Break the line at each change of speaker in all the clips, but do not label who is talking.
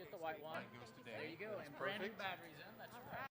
get the white one.
Mine goes today.
There you go.
That's
And brand new
perfect.
batteries in. That's right.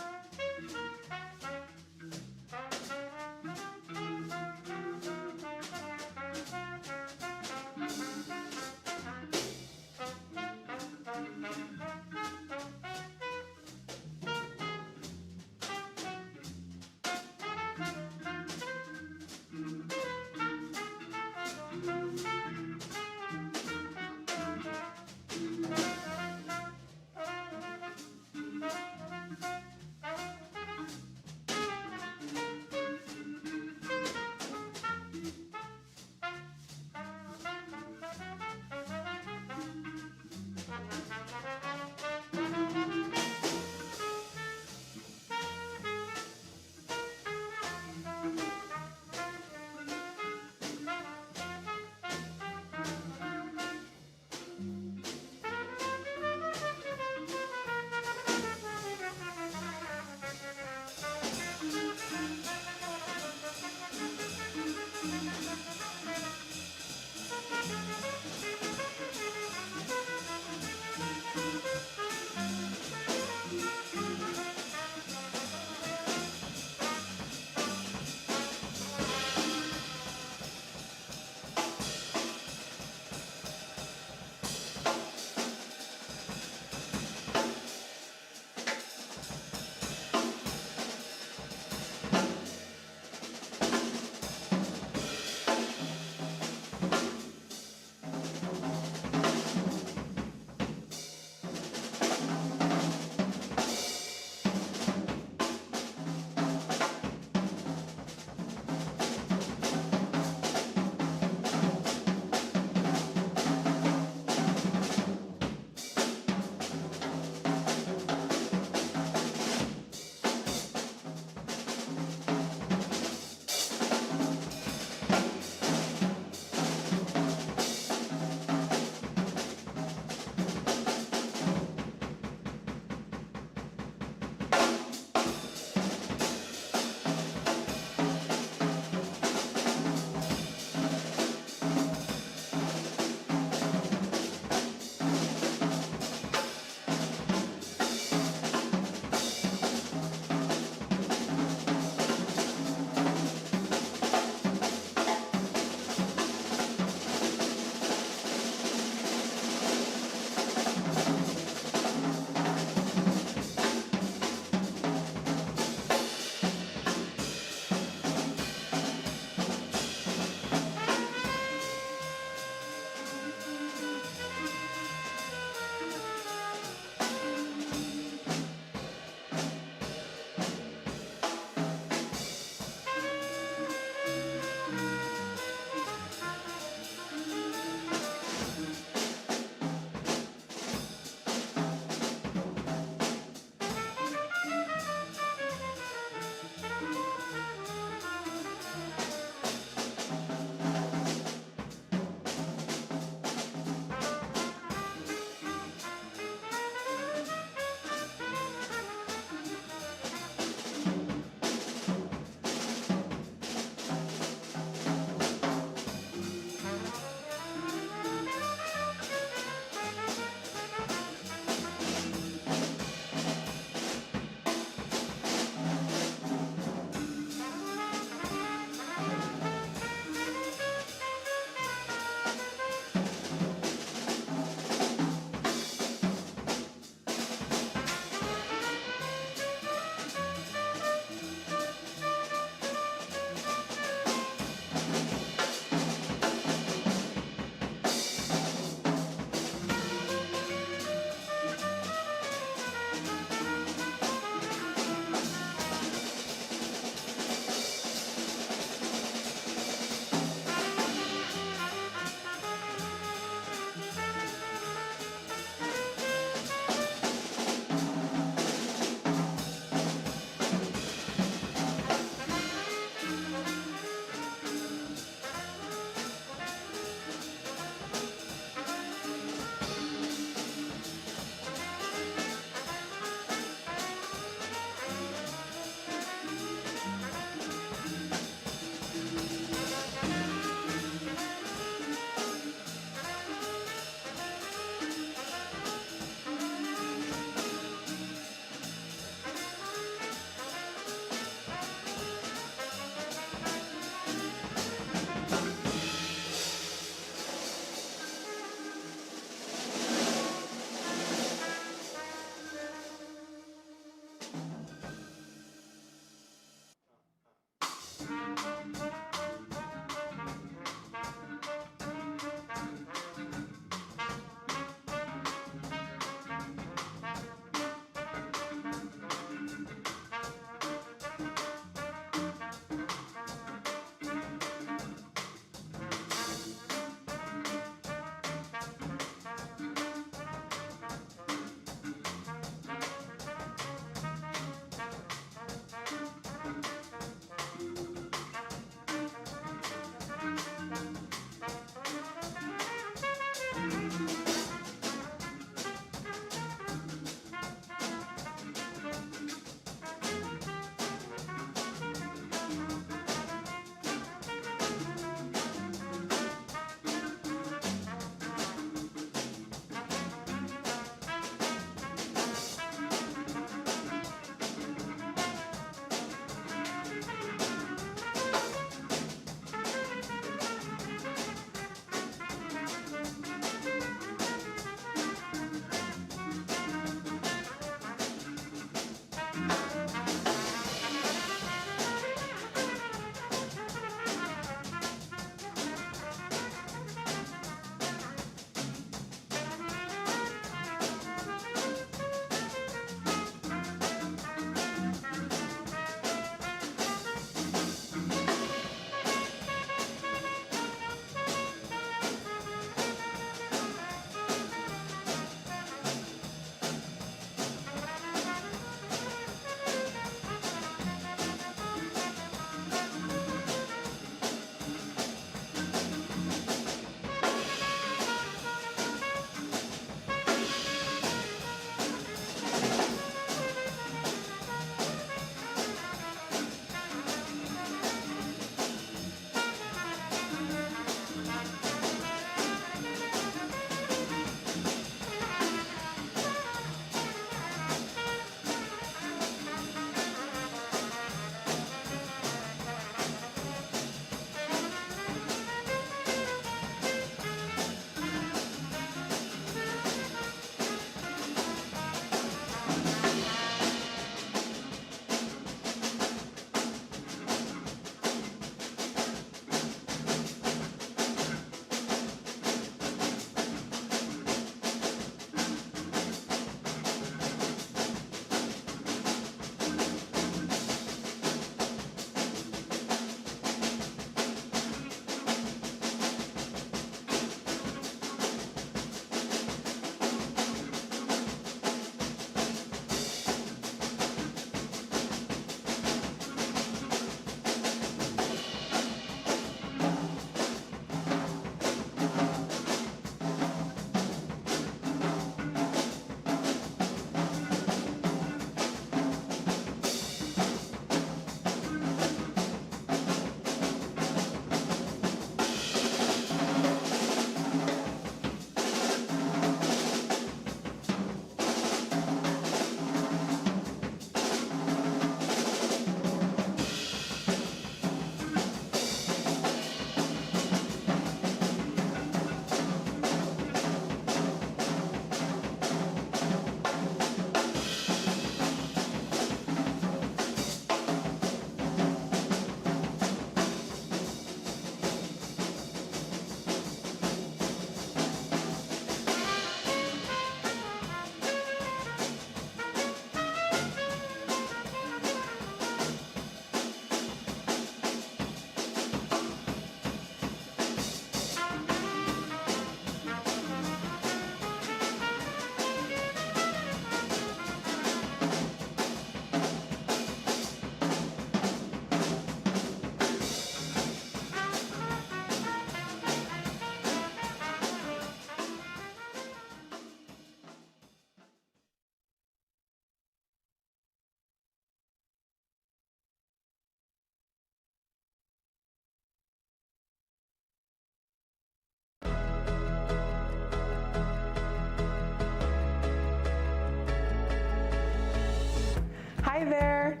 Hi there.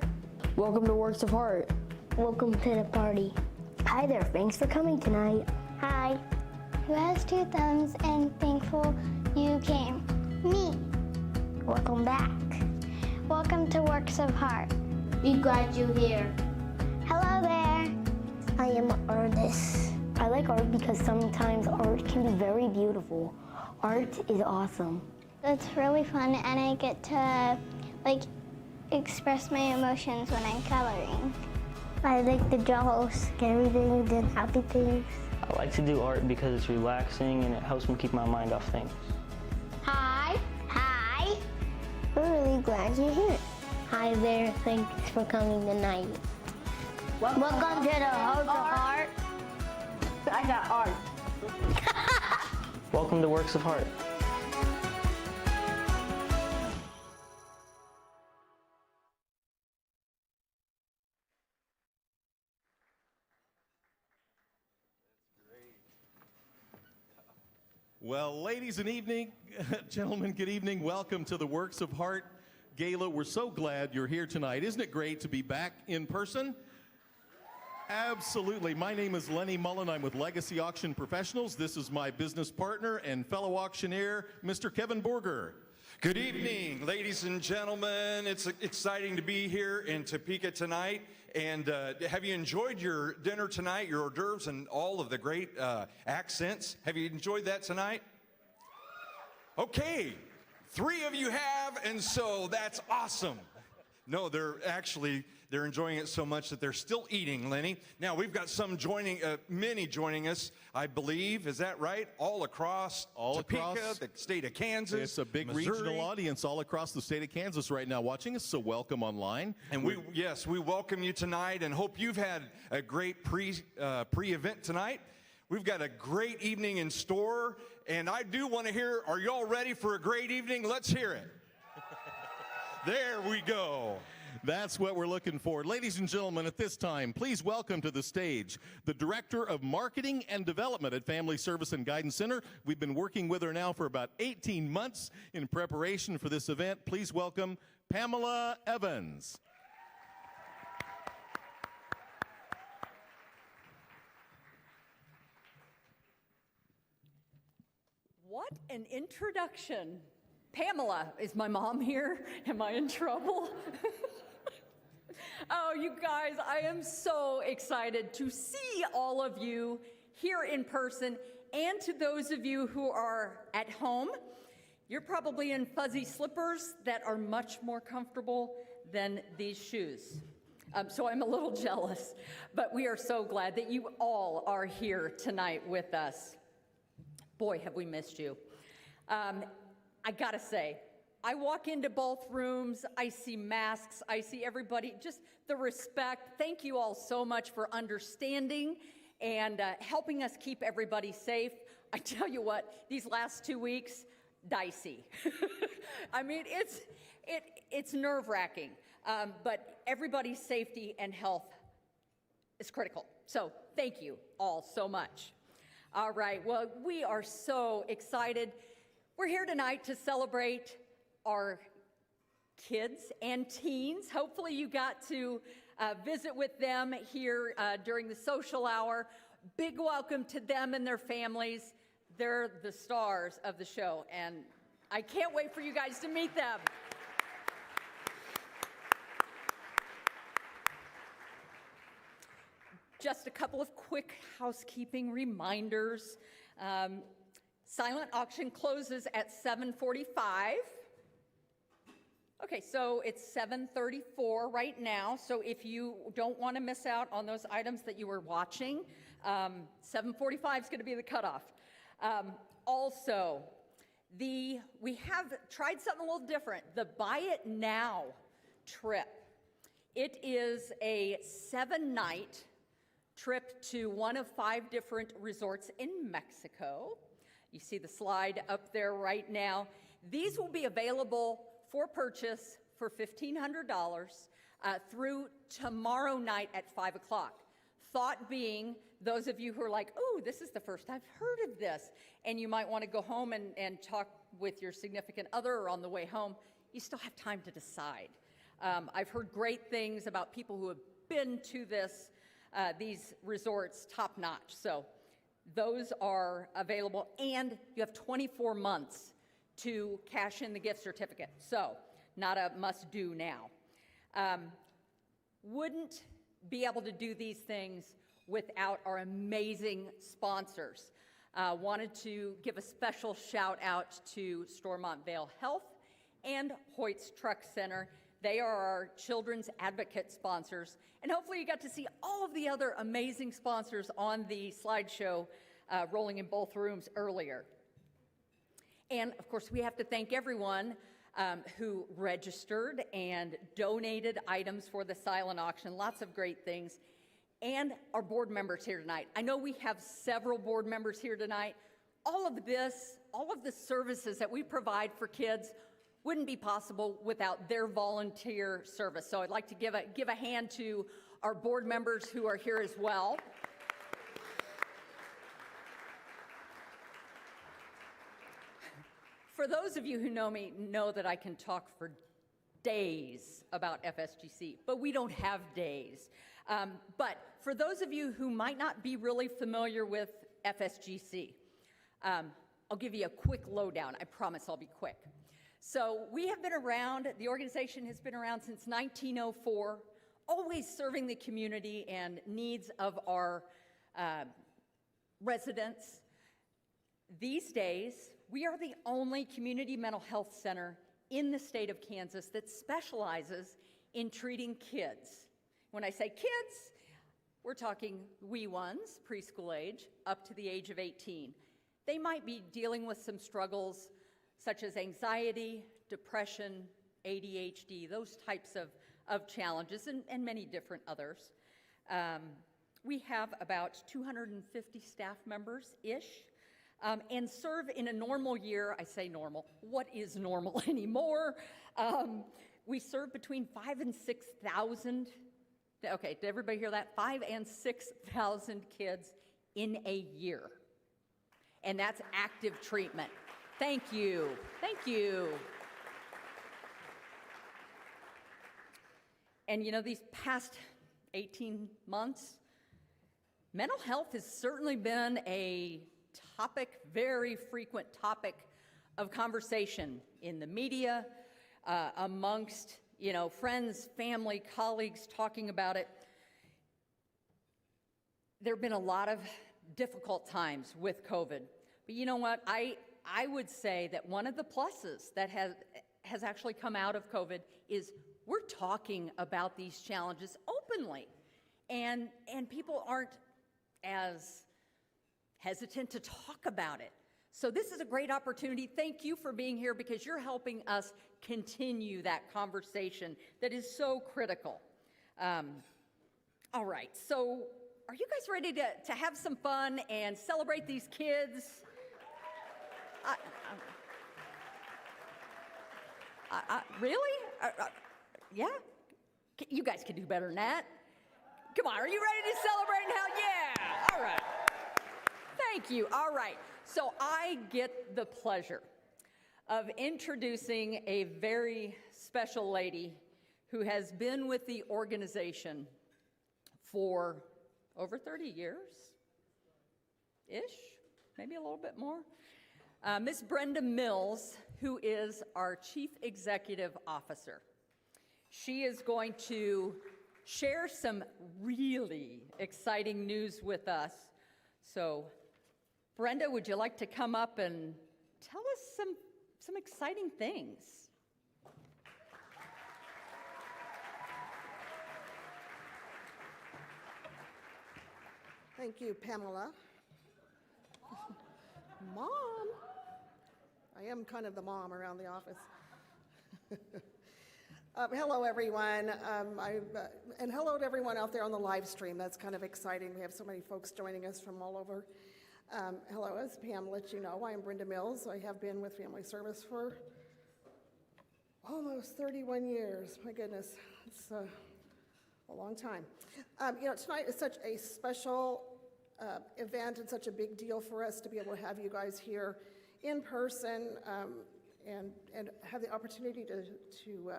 Welcome to Works of Heart.
Welcome to the party.
Hi there, thanks for coming tonight.
Hi. Who has two thumbs and thankful you came? Me.
Welcome back.
Welcome to Works of Heart.
Be glad you're here.
Hello there.
I am an artist. I like art because sometimes art can be very beautiful. Art is awesome.
It's really fun and I get to express my emotions when I'm coloring.
I like to draw scary things and happy things.
I like to do art because it's relaxing and it helps me keep my mind off things.
Hi.
Hi. We're really glad you're here. Hi there, thanks for coming tonight. Welcome to the House of Heart.
I got art.
Welcome to Works of Heart.
Well, ladies and gentlemen, good evening. Welcome to the Works of Heart Gala. We're so glad you're here tonight. Isn't it great to be back in person? Absolutely. My name is Lenny Mullen. I'm with Legacy Auction Professionals. This is my business partner and fellow auctioneer, Mr. Kevin Borger.
Good evening, ladies and gentlemen. It's exciting to be here in Topeka tonight. And have you enjoyed your dinner tonight, your hors d'oeuvres, and all of the great accents? Have you enjoyed that tonight? Okay, 3 of you have, and so that's awesome. No, they're enjoying it so much that they're still eating, Lenny. Now, we've got many joining us, I believe. Is that right? All across Topeka, the state of Kansas.
It's a big
Missouri.
Regional audience all across the state of Kansas right now watching us, so welcome online.
And we welcome you tonight and hope you've had a great pre-event tonight. We've got a great evening in store, and I do want to hear, are y'all ready for a great evening? Let's hear it. There we go.
That's what we're looking for. Ladies and gentlemen, at this time, please welcome to the stage the Director of Marketing and Development at Family Service and Guidance Center. We've been working with her now for about 18 months in preparation for this event. Please welcome Pamela Evans.
What an introduction. Pamela, is my mom here? Am I in trouble? Oh, you guys, I am so excited to see all of you here in person, and to those of you who are at home. You're probably in fuzzy slippers that are much more comfortable than these shoes. So I'm a little jealous, but we are so glad that you all are here tonight with us. Boy, have we missed you. I gotta say, I walk into both rooms, I see masks, I see everybody, just the respect. Thank you all so much for understanding and helping us keep everybody safe. I tell you what, these last 2 weeks, dicey. I mean, it's nerve-wracking, but everybody's safety and health is critical. So thank you all so much. All right, well, we are so excited. We're here tonight to celebrate our kids and teens. Hopefully you got to visit with them here during the social hour. Big welcome to them and their families. They're the stars of the show, and I can't wait for you guys to meet them. Just a couple of quick housekeeping reminders. Silent auction closes at 7:45. Okay, so it's 7:34 right now, so if you don't want to miss out on those items that you were watching, 7:45 is going to be the cutoff. Also, we have tried something a little different, the Buy It Now trip. It is a 7-night trip to one of 5 different resorts in Mexico. You see the slide up there right now. These will be available for purchase for $1,500 through tomorrow night at 5 o'clock. Thought being, those of you who are like, oh, this is the first I've heard of this, and you might want to go home and talk with your significant other or on the way home, you still have time to decide. I've heard great things about people who have been to these resorts, top notch. So those are available, and you have 24 months to cash in the gift certificate. So not a must do now. Wouldn't be able to do these things without our amazing sponsors. Wanted to give a special shout out to Stormont Vale Health and Hoyt's Truck Center. They are our children's advocate sponsors. And hopefully you got to see all of the other amazing sponsors on the slideshow rolling in both rooms earlier. And of course, we have to thank everyone who registered and donated items for the silent auction. Lots of great things. And our board members here tonight. I know we have several board members here tonight. All of the services that we provide for kids wouldn't be possible without their volunteer service. So I'd like to give a hand to our board members who are here as well. For those of you who know me, know that I can talk for days about FSGC, but we don't have days. But for those of you who might not be really familiar with FSGC, I'll give you a quick lowdown. I promise I'll be quick. So we have been around, the organization has been around since 1904, always serving the community and needs of our residents. These days, we are the only community mental health center in the state of Kansas that specializes in treating kids. When I say kids, we're talking wee ones, preschool age, up to the age of 18. They might be dealing with some struggles such as anxiety, depression, ADHD, those types of challenges, and many different others. We have about 250 staff members-ish, and serve in a normal year. I say normal. What is normal anymore? We serve between 5,000 and 6,000. Okay, did everybody hear that? 5,000 and 6,000 kids in a year. And that's active treatment. Thank you. Thank you. And you know, these past 18 months, mental health has certainly been a topic, very frequent topic of conversation in the media, amongst, you know, friends, family, colleagues talking about it. There have been a lot of difficult times with COVID. But you know what? I would say that one of the pluses that has actually come out of COVID is we're talking about these challenges openly. And people aren't as hesitant to talk about it. So this is a great opportunity. Thank you for being here because you're helping us continue that conversation that is so critical. All right, so are you guys ready to have some fun and celebrate these kids? Really? Yeah? You guys can do better than that. Come on, are you ready to celebrate now? Yeah, all right. Thank you, all right. So I get the pleasure of introducing a very special lady who has been with the organization for over 30 years-ish, maybe a little bit more. Ms. Brenda Mills, who is our Chief Executive Officer. She is going to share some really exciting news with us. So, Brenda, would you like to come up and tell us some exciting things?
Thank you, Pamela. Mom. I am kind of the mom around the office. Hello, everyone. And hello to everyone out there on the live stream. That's kind of exciting. We have so many folks joining us from all over. Hello, as Pam let you know, I am Brenda Mills. I have been with Family Service for almost 31 years. My goodness, it's a long time. Tonight is such a special event and such a big deal for us to be able to have you guys here in person and have the opportunity to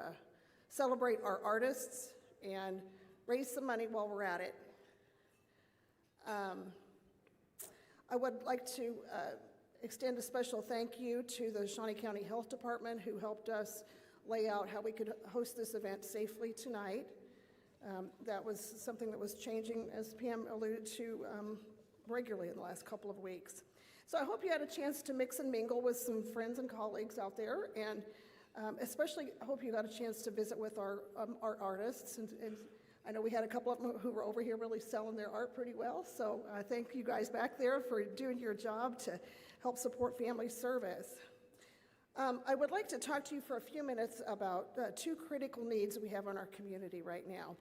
celebrate our artists, and raise some money while we're at it. I would like to extend a special thank you to the Shawnee County Health Department who helped us lay out how we could host this event safely tonight. That was something that was changing, as Pam alluded to, regularly in the last couple of weeks. So I hope you had a chance to mix and mingle with some friends and colleagues out there, and especially I hope you got a chance to visit with our artists. And I know we had a couple of them who were over here really selling their art pretty well, so thank you guys back there for doing your job to help support family service. I would like to talk to you for a few minutes about two critical needs we have in our community right now.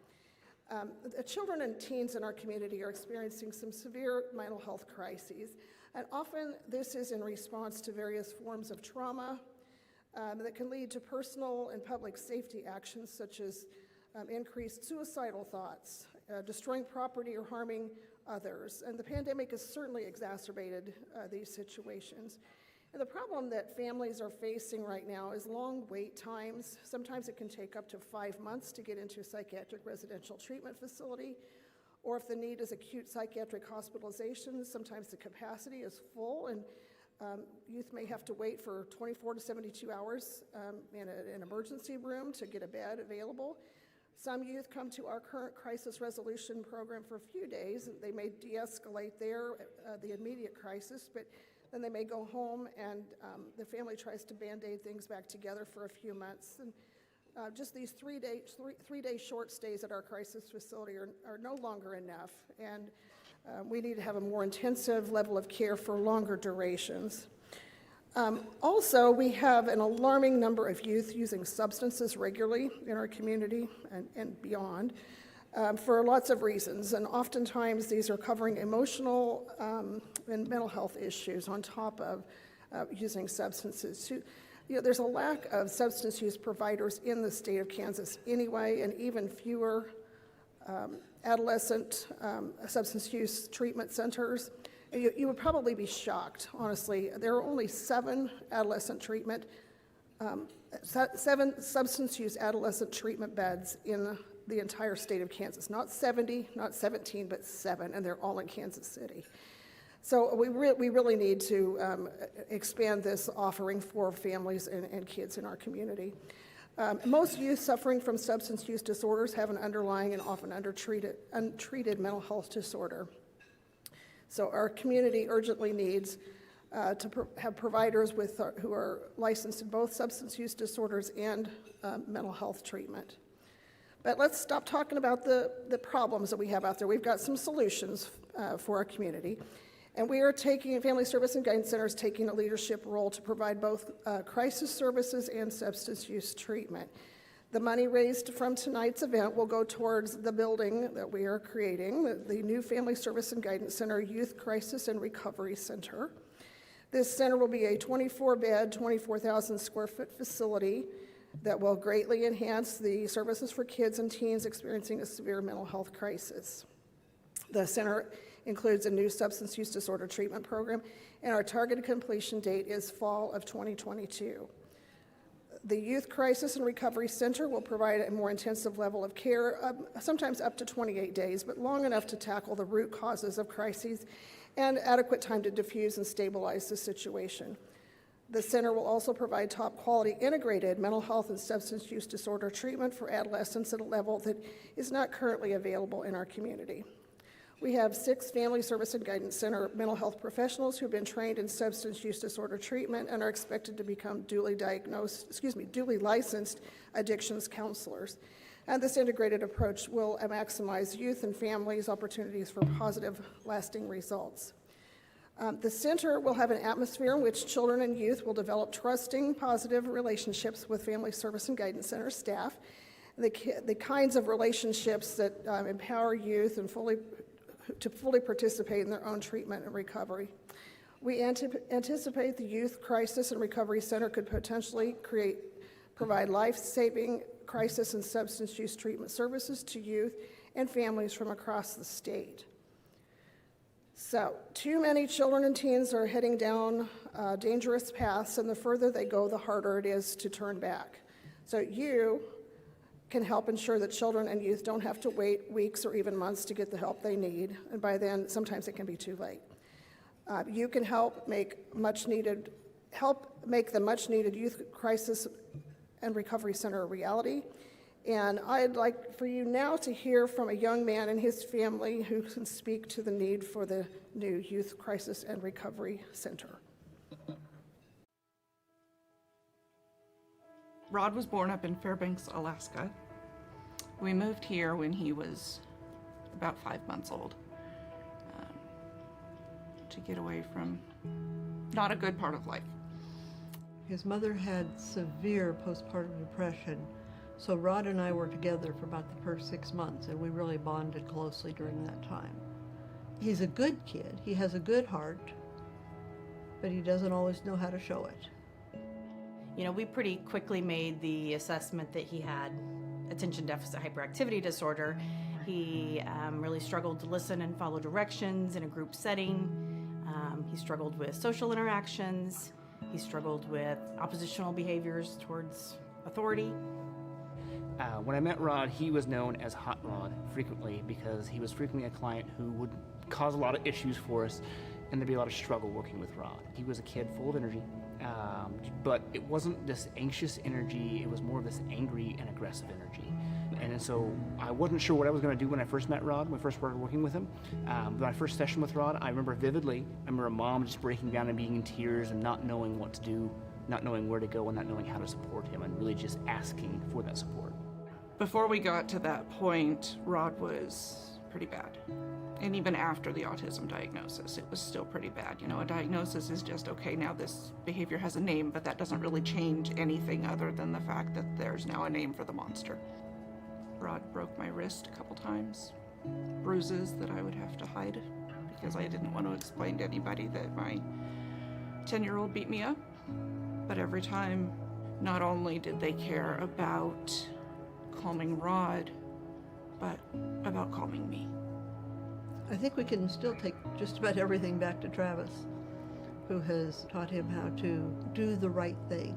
The children and teens in our community are experiencing some severe mental health crises, and often this is in response to various forms of trauma that can lead to personal and public safety actions such as increased suicidal thoughts, destroying property or harming others. And the pandemic has certainly exacerbated these situations. And the problem that families are facing right now is long wait times. Sometimes it can take up to 5 months to get into a psychiatric residential treatment facility, or if the need is acute psychiatric hospitalization, sometimes the capacity is full, and youth may have to wait for 24 to 72 hours in an emergency room to get a bed available. Some youth come to our current crisis resolution program for a few days. They may de-escalate there, the immediate crisis, but then they may go home and the family tries to band-aid things back together for a few months. And just these three-day short stays at our crisis facility are no longer enough, and we need to have a more intensive level of care for longer durations. Also, we have an alarming number of youth using substances regularly in our community and beyond for lots of reasons, and oftentimes these are covering emotional and mental health issues on top of using substances. There's a lack of substance use providers in the state of Kansas anyway, and even fewer adolescent substance use treatment centers. You would probably be shocked, honestly. There are only 7 substance use adolescent treatment beds in the entire state of Kansas. Not 70, not 17, but 7, and they're all in Kansas City. So we really need to expand this offering for families and kids in our community. Most youth suffering from substance use disorders have an underlying and often untreated mental health disorder. So our community urgently needs to have providers who are licensed in both substance use disorders and mental health treatment. But let's stop talking about the problems that we have out there. We've got some solutions for our community. And we are Family Service and Guidance Center is taking a leadership role to provide both crisis services and substance use treatment. The money raised from tonight's event will go towards the building that we are creating, the new Family Service and Guidance Center Youth Crisis and Recovery Center. This center will be a 24-bed, 24,000 square foot facility that will greatly enhance the services for kids and teens experiencing a severe mental health crisis. The center includes a new substance use disorder treatment program, and our targeted completion date is fall of 2022. The Youth Crisis and Recovery Center will provide a more intensive level of care, sometimes up to 28 days, but long enough to tackle the root causes of crises and adequate time to diffuse and stabilize the situation. The center will also provide top quality integrated mental health and substance use disorder treatment for adolescents at a level that is not currently available in our community. We have 6 Family Service and Guidance Center mental health professionals who've been trained in substance use disorder treatment and are expected to become duly licensed addictions counselors. And this integrated approach will maximize youth and families' opportunities for positive, lasting results. The center will have an atmosphere in which children and youth will develop trusting, positive relationships with Family Service and Guidance Center staff, the kinds of relationships that empower youth and to fully participate in their own treatment and recovery. We anticipate the Youth Crisis and Recovery Center could potentially provide life-saving crisis and substance use treatment services to youth and families from across the state. So, too many children and teens are heading down dangerous paths, and the further they go, the harder it is to turn back. So you, can help ensure that children and youth don't have to wait weeks or even months to get the help they need, and by then, sometimes it can be too late. You can help make the much needed Youth Crisis and Recovery Center a reality. And I'd like for you now to hear from a young man and his family who can speak to the need for the new Youth Crisis and Recovery Center.
Rod was born up in Fairbanks, Alaska. We moved here when he was about 5 months old to get away from not a good part of life.
His mother had severe postpartum depression, so Rod and I were together for about the first 6 months, and we really bonded closely during that time. He's a good kid, he has a good heart, but he doesn't always know how to show it.
You know, we pretty quickly made the assessment that he had attention deficit hyperactivity disorder. He really struggled to listen and follow directions in a group setting. He struggled with social interactions. He struggled with oppositional behaviors towards authority.
When I met Rod, he was known as Hot Rod frequently because he was frequently a client who would cause a lot of issues for us, and there'd be a lot of struggle working with Rod. He was a kid full of energy, but it wasn't this anxious energy, it was more of this angry and aggressive energy. And so I wasn't sure what I was going to do when I first met Rod, when I first started working with him. My first session with Rod, I remember vividly. I remember Mom just breaking down and being in tears and not knowing what to do, not knowing where to go, and not knowing how to support him, and really just asking for that support.
Before we got to that point, Rod was pretty bad. And even after the autism diagnosis, it was still pretty bad. You know, a diagnosis is just, okay, now this behavior has a name, but that doesn't really change anything other than the fact that there's now a name for the monster. Rod broke my wrist a couple times, bruises that I would have to hide because I didn't want to explain to anybody that my 10-year-old beat me up. But every time, not only did they care about calming Rod, but about calming me.
I think we can still take just about everything back to Travis, who has taught him how to do the right thing.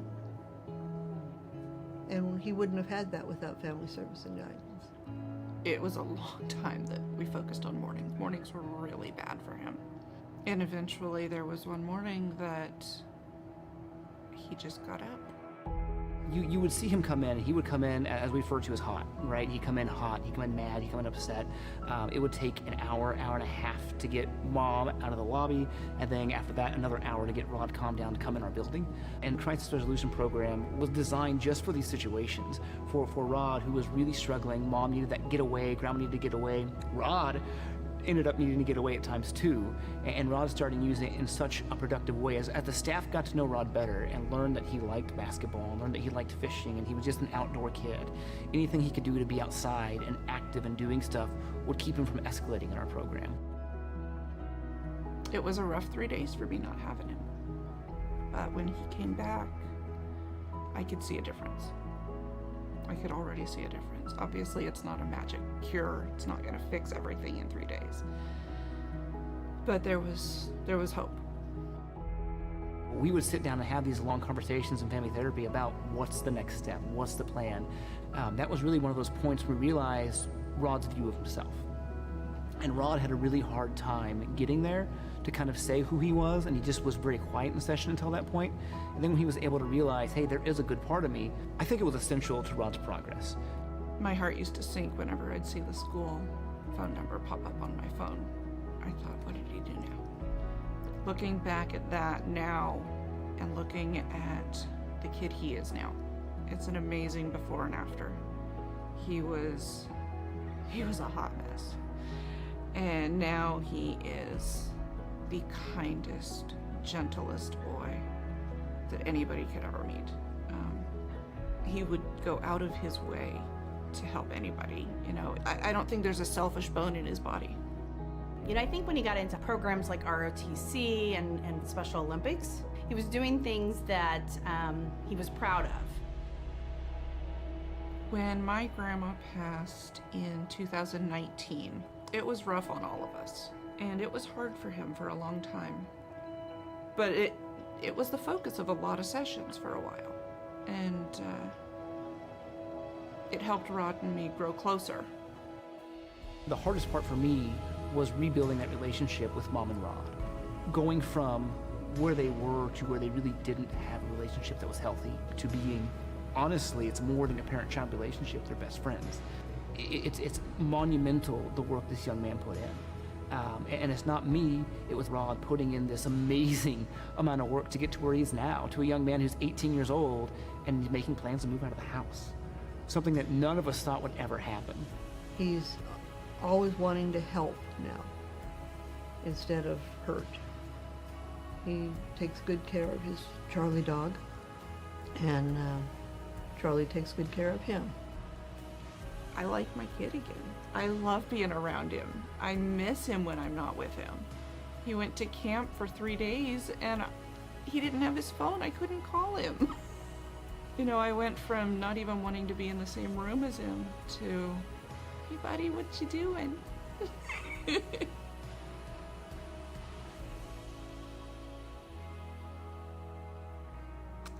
And he wouldn't have had that without family service and guidance.
It was a long time that we focused on mornings. Mornings were really bad for him. And eventually there was one morning that he just got up.
You would see him come in, and he would come in, as we refer to as hot, right? He'd come in hot, he'd come in mad, he'd come in upset. It would take an hour, hour and a half to get Mom out of the lobby, and then after that, another hour to get Rod calmed down to come in our building. And the Crisis Resolution Program was designed just for these situations. For Rod, who was really struggling, Mom needed that getaway, Grandma needed to get away. Rod ended up needing to get away at times too, and Rod started using it in such a productive way as the staff got to know Rod better and learned that he liked basketball, learned that he liked fishing, and he was just an outdoor kid. Anything he could do to be outside and active and doing stuff would keep him from escalating in our program.
It was a rough 3 days for me not having him. But when he came back, I could see a difference. I could already see a difference. Obviously, it's not a magic cure. It's not going to fix everything in 3 days. But there was hope.
We would sit down and have these long conversations in family therapy about what's the next step, what's the plan. That was really one of those points we realized Rod's view of himself. And Rod had a really hard time getting there to kind of say who he was, and he just was very quiet in the session until that point. And then when he was able to realize, hey, there is a good part of me, I think it was essential to Rod's progress.
My heart used to sink whenever I'd see the school phone number pop up on my phone. I thought, what did he do now? Looking back at that now and looking at the kid he is now, it's an amazing before and after. He was a hot mess. And now he is the kindest, gentlest boy that anybody could ever meet. He would go out of his way to help anybody. You know, I don't think there's a selfish bone in his body.
You know, I think when he got into programs like ROTC and Special Olympics, he was doing things that he was proud of.
When my grandma passed in 2019, it was rough on all of us, and it was hard for him for a long time. But it was the focus of a lot of sessions for a while. And It helped Rod and me grow closer.
The hardest part for me was rebuilding that relationship with Mom and Rod. Going from where they were to where they really didn't have a relationship that was healthy to being, honestly, it's more than a parent-child relationship, they're best friends. It's monumental, the work this young man put in. And it's not me, it was Rod putting in this amazing amount of work to get to where he is now, to a young man who's 18 years old and he's making plans to move out of the house. Something that none of us thought would ever happen.
He's always wanting to help now instead of hurt. He takes good care of his Charlie dog, and Charlie takes good care of him.
I like my kid again. I love being around him. I miss him when I'm not with him. He went to camp for 3 days and he didn't have his phone. I couldn't call him. You know, I went from not even wanting to be in the same room as him to, hey buddy, what you doing?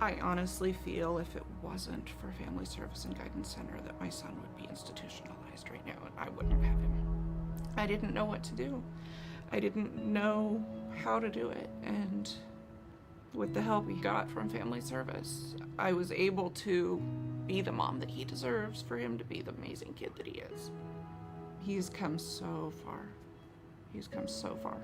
I honestly feel if it wasn't for Family Service and Guidance Center that my son would be institutionalized right now and I wouldn't have him. I didn't know what to do. I didn't know how to do it, and with the help he got from Family Service, I was able to be the mom that he deserves for him to be the amazing kid that he is. He's come so far. He's come so far.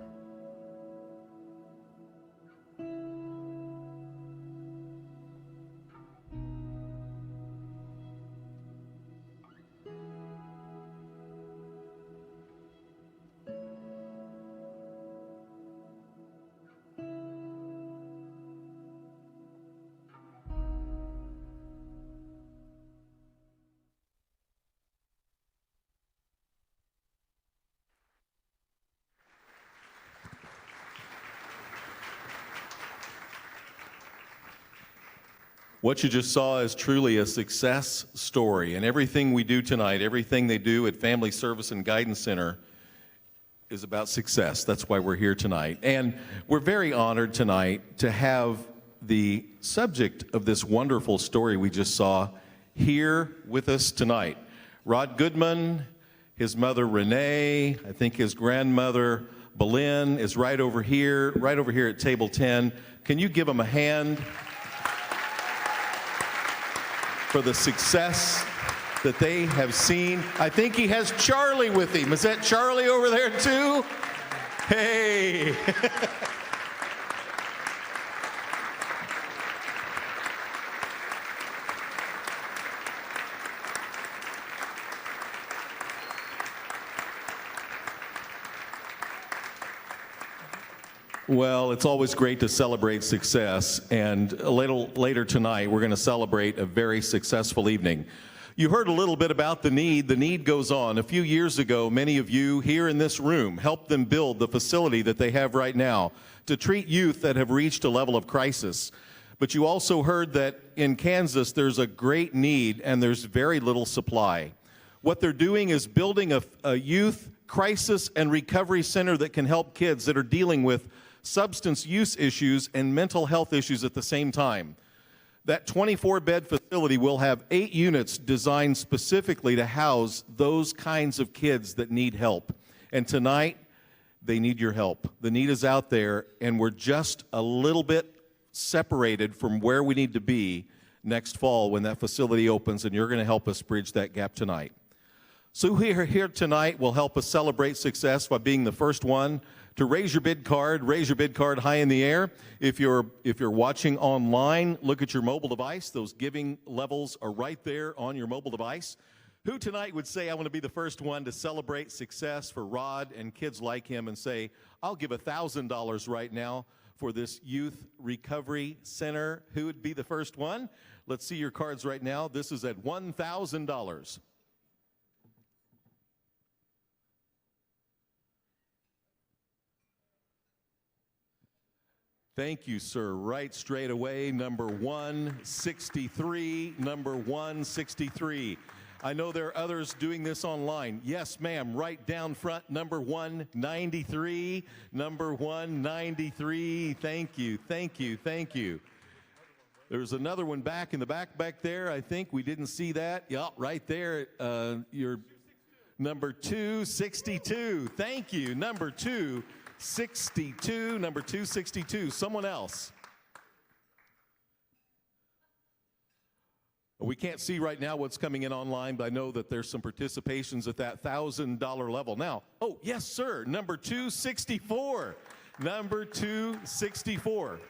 What you just saw is truly a success story, and everything we do tonight, everything they do at Family Service and Guidance Center is about success. That's why we're here tonight. And we're very honored tonight to have the subject of this wonderful story we just saw here with us tonight. Rod Goodman, his mother Renee, I think his grandmother Belen is right over here at table 10. Can you give them a hand for the success that they have seen? I think he has Charlie with him. Is that Charlie over there too? Hey. Well, it's always great to celebrate success, and a little later tonight we're going to celebrate a very successful evening. You heard a little bit about the need. The need goes on. A few years ago, many of you here in this room helped them build the facility that they have right now to treat youth that have reached a level of crisis. But you also heard that in Kansas there's a great need and there's very little supply. What they're doing is building a youth crisis and recovery center that can help kids that are dealing with substance use issues and mental health issues at the same time. That 24-bed facility will have 8 units designed specifically to house those kinds of kids that need help. And tonight, they need your help. The need is out there, and we're just a little bit separated from where we need to be next fall when that facility opens, and you're going to help us bridge that gap tonight. So here tonight will help us celebrate success by being the first one to raise your bid card high in the air. If you're watching online, look at your mobile device. Those giving levels are right there on your mobile device. Who tonight would say, I want to be the first one to celebrate success for Rod and kids like him and say, I'll give $1,000 right now for this youth recovery center? Who would be the first one? Let's see your cards right now. This is at $1,000. Thank you, sir. Right straight away, number 163, number 163. I know there are others doing this online. Yes, ma'am, right down front, number 193, number 193. Thank you, thank you, thank you. There's another one back in the back there. I think we didn't see that. Yeah, right there. Your number 262. Thank you. Number 262. Number 262. Someone else. We can't see right now what's coming in online, but I know that there's some participations at that $1,000 level. Now, oh, yes, sir. Number 264. Number 264.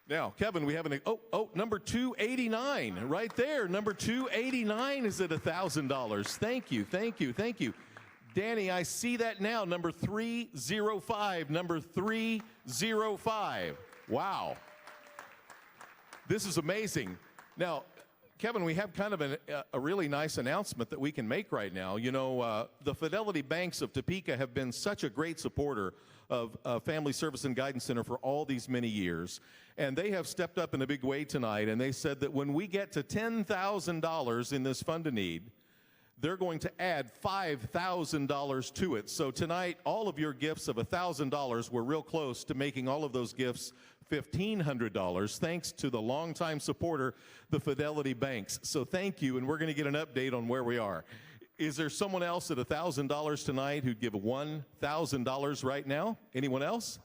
Now, Kevin, we have number 289 right there. Number 289 is at $1,000. Thank you, thank you, thank you. Danny, I see that now. Number 305. Number 305. Wow. This is amazing. Now, Kevin, we have kind of a really nice announcement that we can make right now. You know, the Fidelity Banks of Topeka have been such a great supporter of Family Service and Guidance Center for all these many years. And they have stepped up in a big way tonight, and they said that when we get to $10,000 in this fund of need, they're going to add $5,000 to it. So tonight, all of your gifts of $1,000, we're real close to making all of those gifts $1,500, thanks to the longtime supporter, the Fidelity Banks. So thank you, and we're going to get an update on where we are. Is there someone else at $1,000 tonight who'd give $1,000 right now? Anyone else?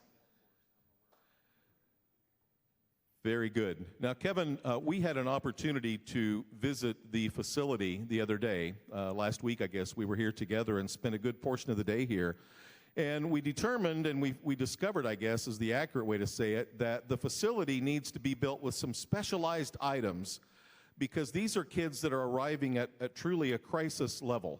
Very good. Now, Kevin, we had an opportunity to visit the facility the other day. Last week, I guess, we were here together and spent a good portion of the day here. And we determined, and we discovered, I guess, is the accurate way to say it, that the facility needs to be built with some specialized items, because these are kids that are arriving at truly a crisis level.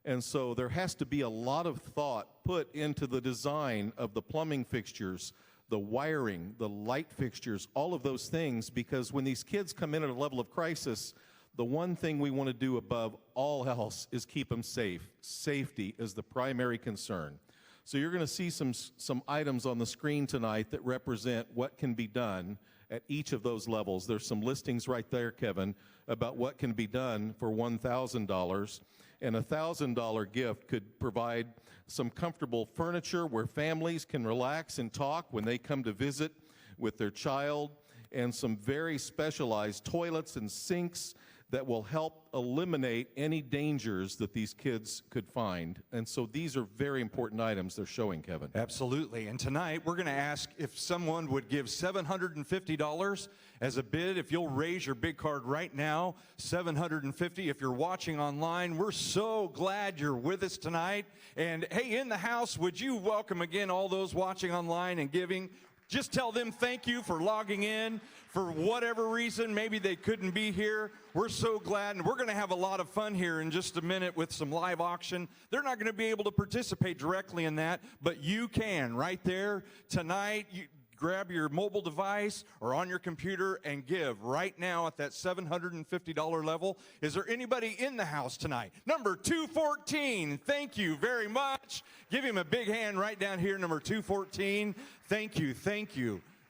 And so there has to be a lot of thought put into the design of the plumbing fixtures, the wiring, the light fixtures, all of those things, because when these kids come in at a level of crisis, the one thing we want to do above all else is keep them safe. Safety is the primary concern. So you're going to see some items on the screen tonight that represent what can be done at each of those levels. There's some listings right there, Kevin, about what can be done for $1,000. And a $1,000 gift could provide some comfortable furniture where families can relax and talk when they come to visit with their child, and some very specialized toilets and sinks that will help eliminate any dangers that these kids could find. And so these are very important items they're showing, Kevin.
Absolutely. And tonight we're going to ask if someone would give $750 as a bid. If you'll raise your big card right now, $750. If you're watching online, we're so glad you're with us tonight. And hey, in the house, would you welcome again all those watching online and giving? Just tell them thank you for logging in. For whatever reason, maybe they couldn't be here. We're so glad, and we're going to have a lot of fun here in just a minute with some live auction. They're not going to be able to participate directly in that, but you can right there tonight. You grab your mobile device or on your computer and give right now at that $750 level. Is there anybody in the house tonight? Number 214, thank you very much. Give him a big hand right down here, number 214. Thank you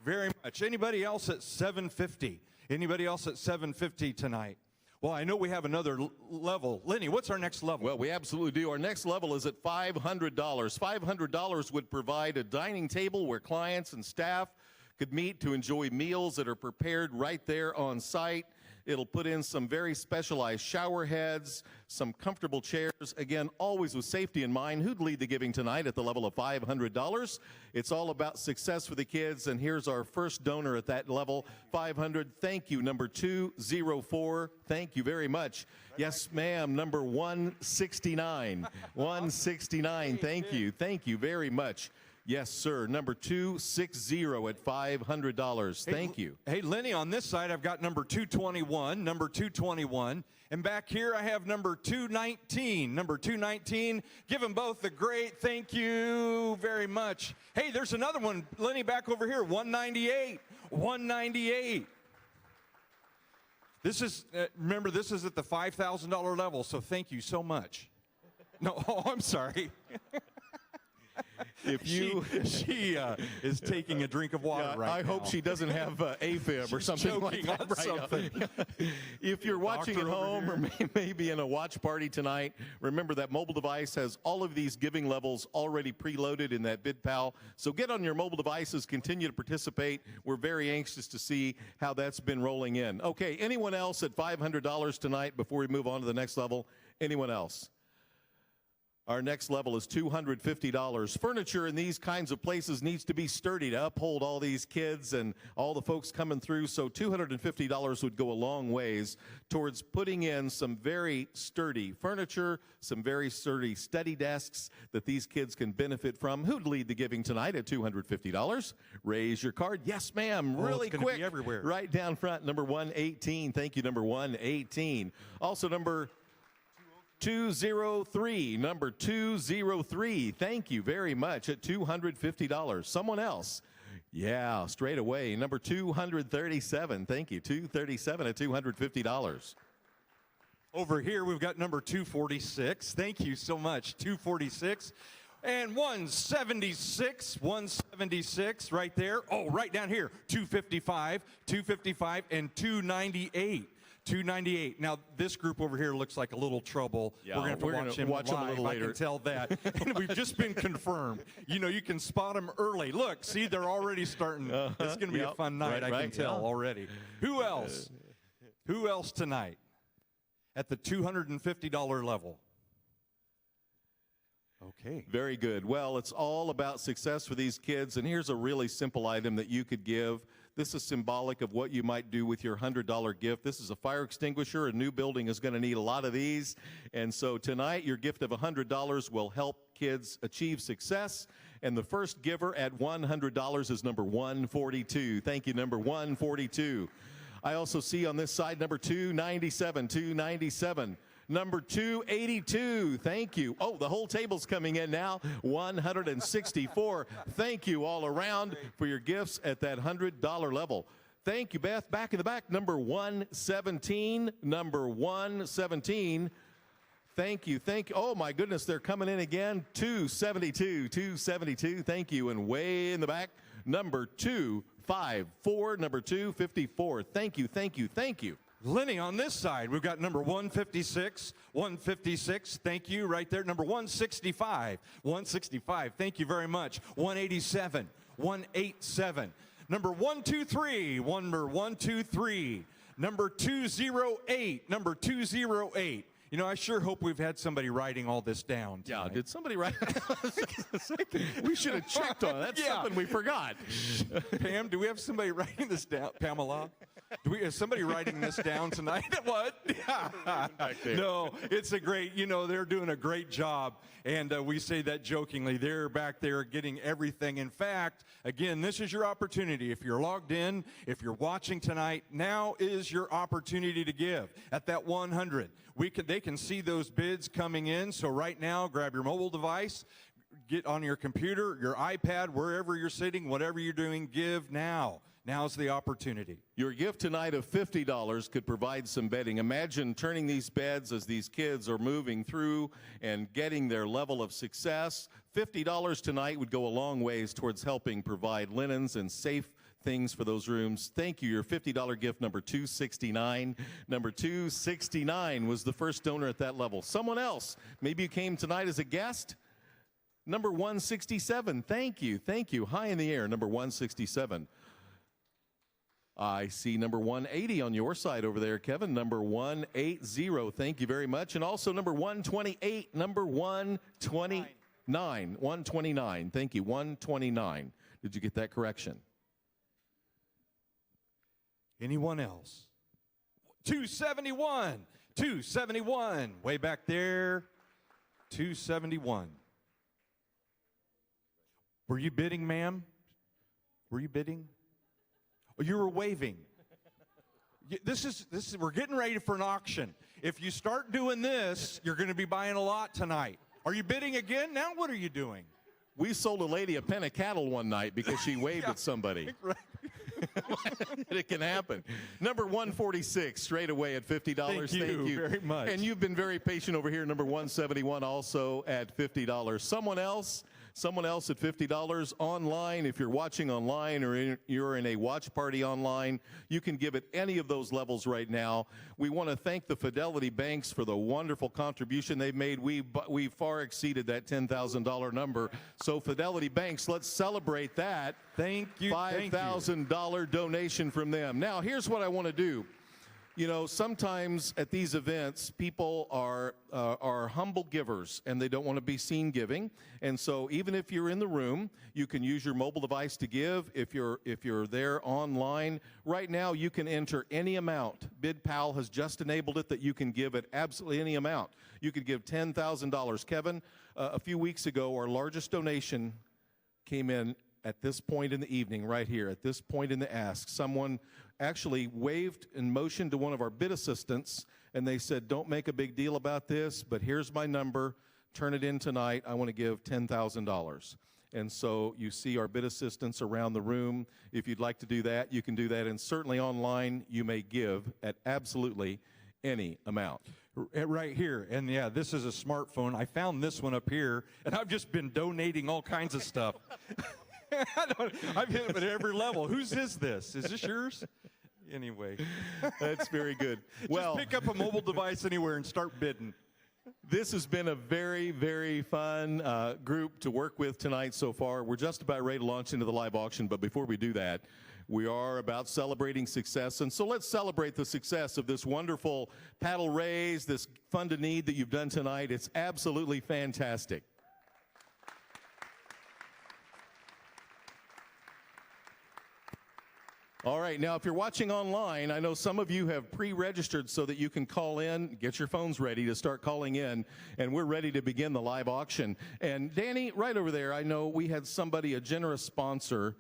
very much. Anybody else at 750? Anybody else at 750 tonight? Well, I know we have another level. Lenny, what's our next level?
Well, we absolutely do. Our next level is at $500. $500 would provide a dining table where clients and staff could meet to enjoy meals that are prepared right there on site. It'll put in some very specialized shower heads, some comfortable chairs. Again, always with safety in mind. Who'd lead the giving tonight at the level of $500? It's all about success for the kids, and here's our first donor at that level, $500. Thank you, number 204. Thank you very much. Yes, ma'am, number 169. 169, thank you very much. Yes, sir. Number 260 at $500. Thank you.
Hey, Lenny, on this side, I've got number 221, number 221. And back here, I have number 219, number 219. Give them both a great thank you very much. Hey, there's another one, Lenny, back over here, 198, 198. This is, remember, this is at the $5,000 level, so thank you so much. No, oh, I'm sorry.
If you,
she is taking a drink of water right now.
I hope she doesn't have AFib or something like
choking
that.
on
right
something.
If you're watching at
Doctor over
home or maybe in a watch party tonight, remember that mobile device has all of these giving levels already preloaded in that BidPal. So get on your mobile devices, continue to participate. We're very anxious to see how that's been rolling in. Okay, anyone else at $500 tonight before we move on to the next level? Anyone else? Our next level is $250. Furniture in these kinds of places needs to be sturdy to uphold all these kids and all the folks coming through. So $250 would go a long ways towards putting in some very sturdy furniture, some very sturdy study desks that these kids can benefit from. Who'd lead the giving tonight at $250? Raise your card. Yes, ma'am. Really
it's gonna
quick.
be everywhere.
Right down front, number 118. Thank you, number 118. Also, number 203, number 203. Thank you very much at $250. Someone else. Yeah, straight away. Number 237. Thank you. 237 at $250.
Over here, we've got number 246. Thank you so much. 246. And 176 right there. Oh, right down here. 255, and 298. 298. Now, this group over here looks like a little trouble.
Yeah,
we're going to watch him
a little later.
I can tell that. And we've just been confirmed. You know, you can spot them early. Look, see, they're already starting. It's going to be a fun night, I can tell already. Who else? Who else tonight at the $250 level? Okay.
Very good. Well, it's all about success for these kids, and here's a really simple item that you could give. This is symbolic of what you might do with your $100 gift. This is a fire extinguisher. A new building is going to need a lot of these. And so tonight, your gift of $100 will help kids achieve success. And the first giver at $100 is number 142. Thank you, number 142. I also see on this side number 297, 297. Number 282, thank you. Oh, the whole table's coming in now. 164. Thank you all around for your gifts at that $100 level. Thank you, Beth. Back in the back, number 117. Number 117. Thank you. Thank you. Oh, my goodness, they're coming in again. 272. 272. Thank you. And way in the back, number 254. Number 254. Thank you. Thank you. Thank you.
Lenny, on this side, we've got number 156, 156, thank you, right there. Number 165, 165, thank you very much. 187, 187. Number 123, number 123. Number 208, number 208. You know, I sure hope we've had somebody writing all this down tonight.
Yeah, did somebody write? We should have checked on it. That's something we forgot.
Pam, do we have somebody writing this down? Pamela? Is somebody writing this down tonight? What? No, it's a great, you know, they're doing a great job. And we say that jokingly. They're back there getting everything. In fact, again, this is your opportunity. If you're logged in, if you're watching tonight, now is your opportunity to give at that 100. They can see those bids coming in. So right now, grab your mobile device, get on your computer, your iPad, wherever you're sitting, whatever you're doing, give now. Now's the opportunity.
Your gift tonight of $50 could provide some bedding. Imagine turning these beds as these kids are moving through and getting their level of success. $50 tonight would go a long ways towards helping provide linens and safe things for those rooms. Thank you. Your $50 gift, number 269. Number 269 was the first donor at that level. Someone else, maybe you came tonight as a guest. Number 167, thank you. Thank you. High in the air, number 167. I see number 180 on your side over there, Kevin. Number 180, thank you very much. And also number 128, number 129. 129, thank you, 129. Did you get that correction?
Anyone else? 271, 271, way back there, 271. Were you bidding, ma'am? Were you bidding? Oh, you were waving. This is we're getting ready for an auction. If you start doing this, you're going to be buying a lot tonight. Are you bidding again? Now what are you doing?
We sold a lady a pen of cattle one night because she waved at somebody.
Right.
It can happen. Number 146, straight away at $50.
Thank you very much.
And you've been very patient over here. Number 171 also at $50. Someone else? Someone else at $50 online. If you're watching online or you're in a watch party online, you can give at any of those levels right now. We want to thank the Fidelity banks for the wonderful contribution they've made. We far exceeded that $10,000 number. So Fidelity banks, let's celebrate that.
Thank you.
$5,000 donation from them. Now, here's what I want to do. You know, sometimes at these events, people are humble givers, and they don't want to be seen giving. And so, even if you're in the room, you can use your mobile device to give. If you're there online, right now you can enter any amount. BidPal has just enabled it that you can give at absolutely any amount. You could give $10,000. Kevin, a few weeks ago, our largest donation came in at this point in the evening, right here, at this point in the ask. Someone actually waved and motioned to one of our bid assistants, and they said, don't make a big deal about this, but here's my number. Turn it in tonight. I want to give $10,000. And so you see our bid assistants around the room. If you'd like to do that, you can do that. And certainly online, you may give at absolutely any amount.
Right here. And yeah, this is a smartphone. I found this one up here, and I've just been donating all kinds of stuff. I've hit it at every level. Whose is this? Is this yours? Anyway.
That's very good. Well,
just pick up a mobile device anywhere and start bidding.
This has been a very, very fun group to work with tonight so far. We're just about ready to launch into the live auction, but before we do that, we are about celebrating success. And so let's celebrate the success of this wonderful paddle raise, this Fund a Need that you've done tonight. It's absolutely fantastic. All right, now if you're watching online, I know some of you have pre-registered so that you can call in, get your phones ready to start calling in, and we're ready to begin the live auction. And Danny, right over there, I know we had somebody, a generous sponsor.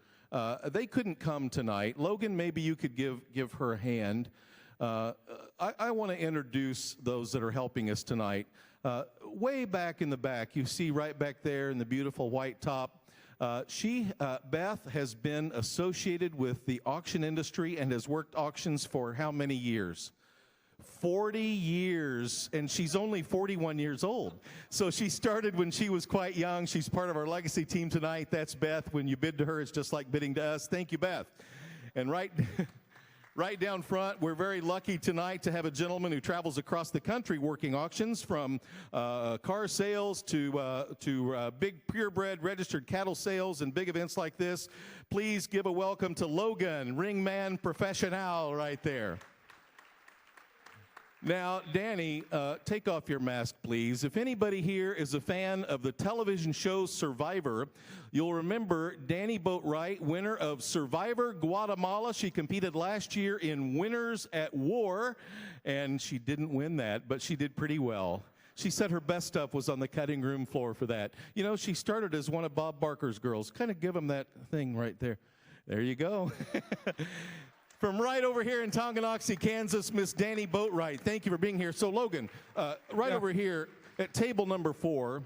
They couldn't come tonight. Logan, maybe you could give her a hand. I want to introduce those that are helping us tonight. Way back in the back, you see right back there in the beautiful white top, Beth has been associated with the auction industry and has worked auctions for how many years? 40 years, and she's only 41 years old. So she started when she was quite young. She's part of our legacy team tonight. That's Beth. When you bid to her, it's just like bidding to us. Thank you, Beth. And right down front, we're very lucky tonight to have a gentleman who travels across the country working auctions, from car sales to big purebred registered cattle sales and big events like this. Please give a welcome to Logan, ringman professional right there. Now, Danny, take off your mask, please. If anybody here is a fan of the television show Survivor, you'll remember Danny Boatwright, winner of Survivor Guatemala. She competed last year in Winners at War, and she didn't win that, but she did pretty well. She said her best stuff was on the cutting room floor for that. You know, she started as one of Bob Barker's girls. Kind of give him that thing right there. There you go. From right over here in Tonganoxie, Kansas, Miss Danny Boatwright. Thank you for being here. So, Logan, over here at table number 4,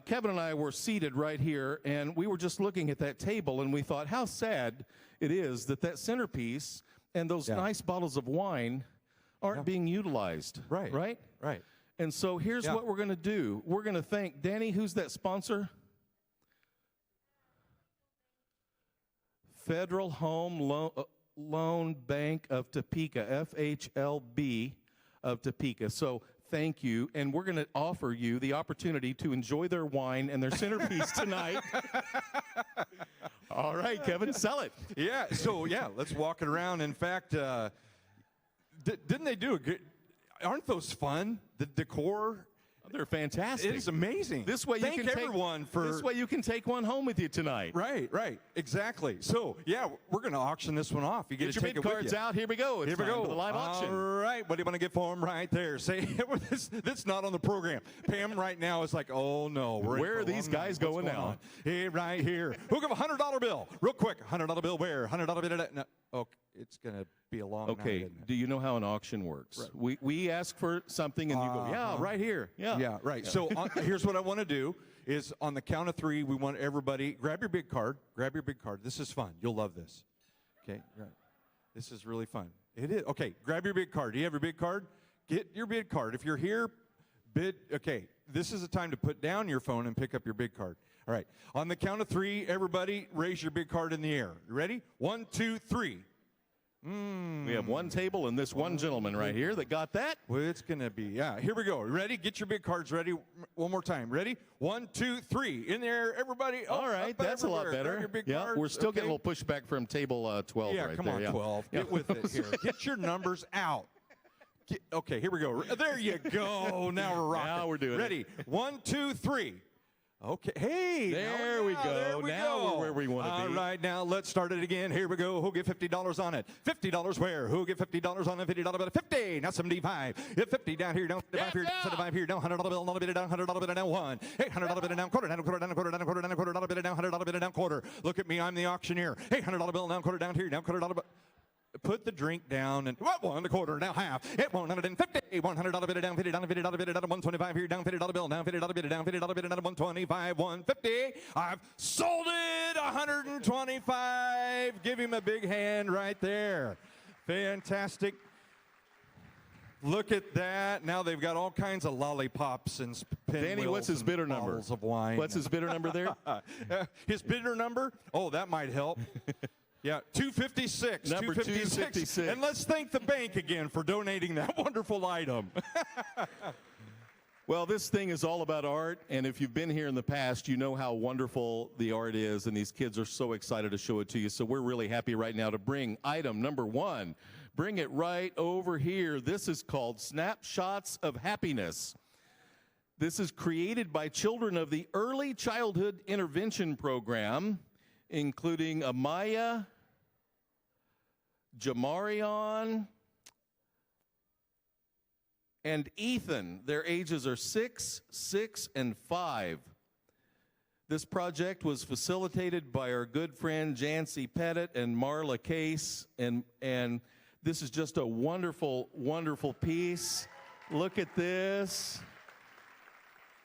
Kevin and I were seated right here, and we were just looking at that table, and we thought how sad it is that centerpiece and those nice bottles of wine aren't being utilized. Right? And so here's what we're going to do. We're going to thank Danny. Who's that sponsor? Federal Home Loan Bank of Topeka, FHLB of Topeka. So thank you, and we're going to offer you the opportunity to enjoy their wine and their centerpiece tonight. All right, Kevin, sell it.
Yeah, so let's walk it around. In fact, didn't they do a good, aren't those fun? The decor.
They're fantastic.
It's amazing.
This way you can
everyone for.
This way you can take one home with you tonight.
Right, exactly. So we're going to auction this one off. You get
your bid cards out. Here we go. It's time for the live auction.
All right, what do you want to get for them right there? Say that's not on the program. Pam right now is like, oh no,
where are these guys going now?
Hey, right here. Who'll give a $100 bill? Real quick, $100 bill where? $100 bill. No. Okay, it's going to be a long night, isn't it?
Do you know how an auction works? Right. We ask for something and you go, yeah, right here.
Yeah, right. Yeah. So here's what I want to do is on the count of 3, we want everybody, grab your big card. Grab your big card. This is fun. You'll love this. Okay, right. This is really fun. It is. Okay, grab your big card. Do you have your big card? Get your bid card. If you're here, bid. Okay, this is the time to put down your phone and pick up your big card. All right. On the count of 3, everybody raise your big card in the air. You ready? 1, 2, 3.
We have one table and this one gentleman right here that got that.
Well, it's going to be, yeah. Here we go. Ready? Get your big cards ready. One more time. Ready? 1, 2, 3. In there, everybody.
All right, that's a lot better.
Your big
Yeah,
cards.
we're still getting a little pushback from table 12
yeah,
right
come
there.
on,
Yeah,
12.
Yeah.
Get with it here. Get your numbers out. Okay, here we go. There you go. Now we're rocking.
Now we're doing
Ready?
it.
1, 2, 3. Okay. Hey.
There we go.
There we
Now
go.
we're where we want to be.
All right, now let's start it again. Here we go. Who'll get $50 on it? $50 where? Who'll get $50 on it? $50 bill. 50. Now 75. Get 50 down here. Down 75 here. Down 75 here. Down $100 bill. $100 bill down. $100 bill down. 1. Hey, $100 bill down. Quarter down. Quarter down. Quarter down. Quarter down. Quarter down. Bill down. $100 bill down. Quarter. Look at me. I'm the auctioneer. Hey, $100 bill down. Quarter down here. Down. Quarter dollar. Put the drink down and what? 1 1/4 now half. Hit 150. $100 bid down. $50 bid down. $125 here down. $50 bill down. $50 bid down. $50 bid down. 125. 150. I've sold it. 125. Give him a big hand right there. Fantastic. Look at that. Now they've got all kinds of lollipops and pinwheels.
Danny, what's his bidder number?
Bottles of wine.
What's his bidder number there?
His bidder number? Oh, that might help. Yeah, 256.
Number 256.
And let's thank the bank again for donating that wonderful item.
Well, this thing is all about art, and if you've been here in the past, you know how wonderful the art is, and these kids are so excited to show it to you. So we're really happy right now to bring item number 1. Bring it right over here. This is called Snapshots of Happiness. This is created by children of the Early Childhood Intervention Program, including Amaya, Jamarion, and Ethan. Their ages are 6, 6, and 5. This project was facilitated by our good friend Jancy Pettit and Marla Case, and this is just a wonderful, wonderful piece. Look at this.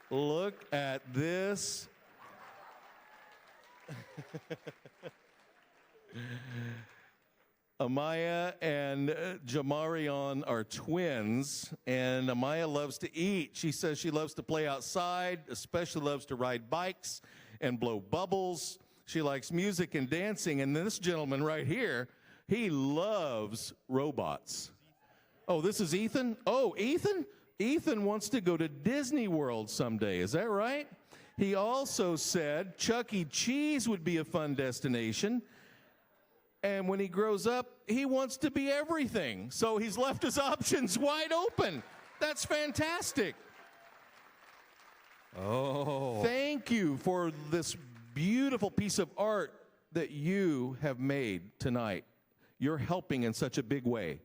Look at this. Amaya and Jamarion are twins, and Amaya loves to eat. She says she loves to play outside, especially loves to ride bikes and blow bubbles. She likes music and dancing, and this gentleman right here, he loves robots. Oh, this is Ethan? Oh, Ethan? Ethan wants to go to Disney World someday, is that right? He also said Chuck E. Cheese would be a fun destination. And when he grows up, he wants to be everything. So he's left his options wide open. That's fantastic.
Oh.
Thank you for this beautiful piece of art that you have made tonight. You're helping in such a big way.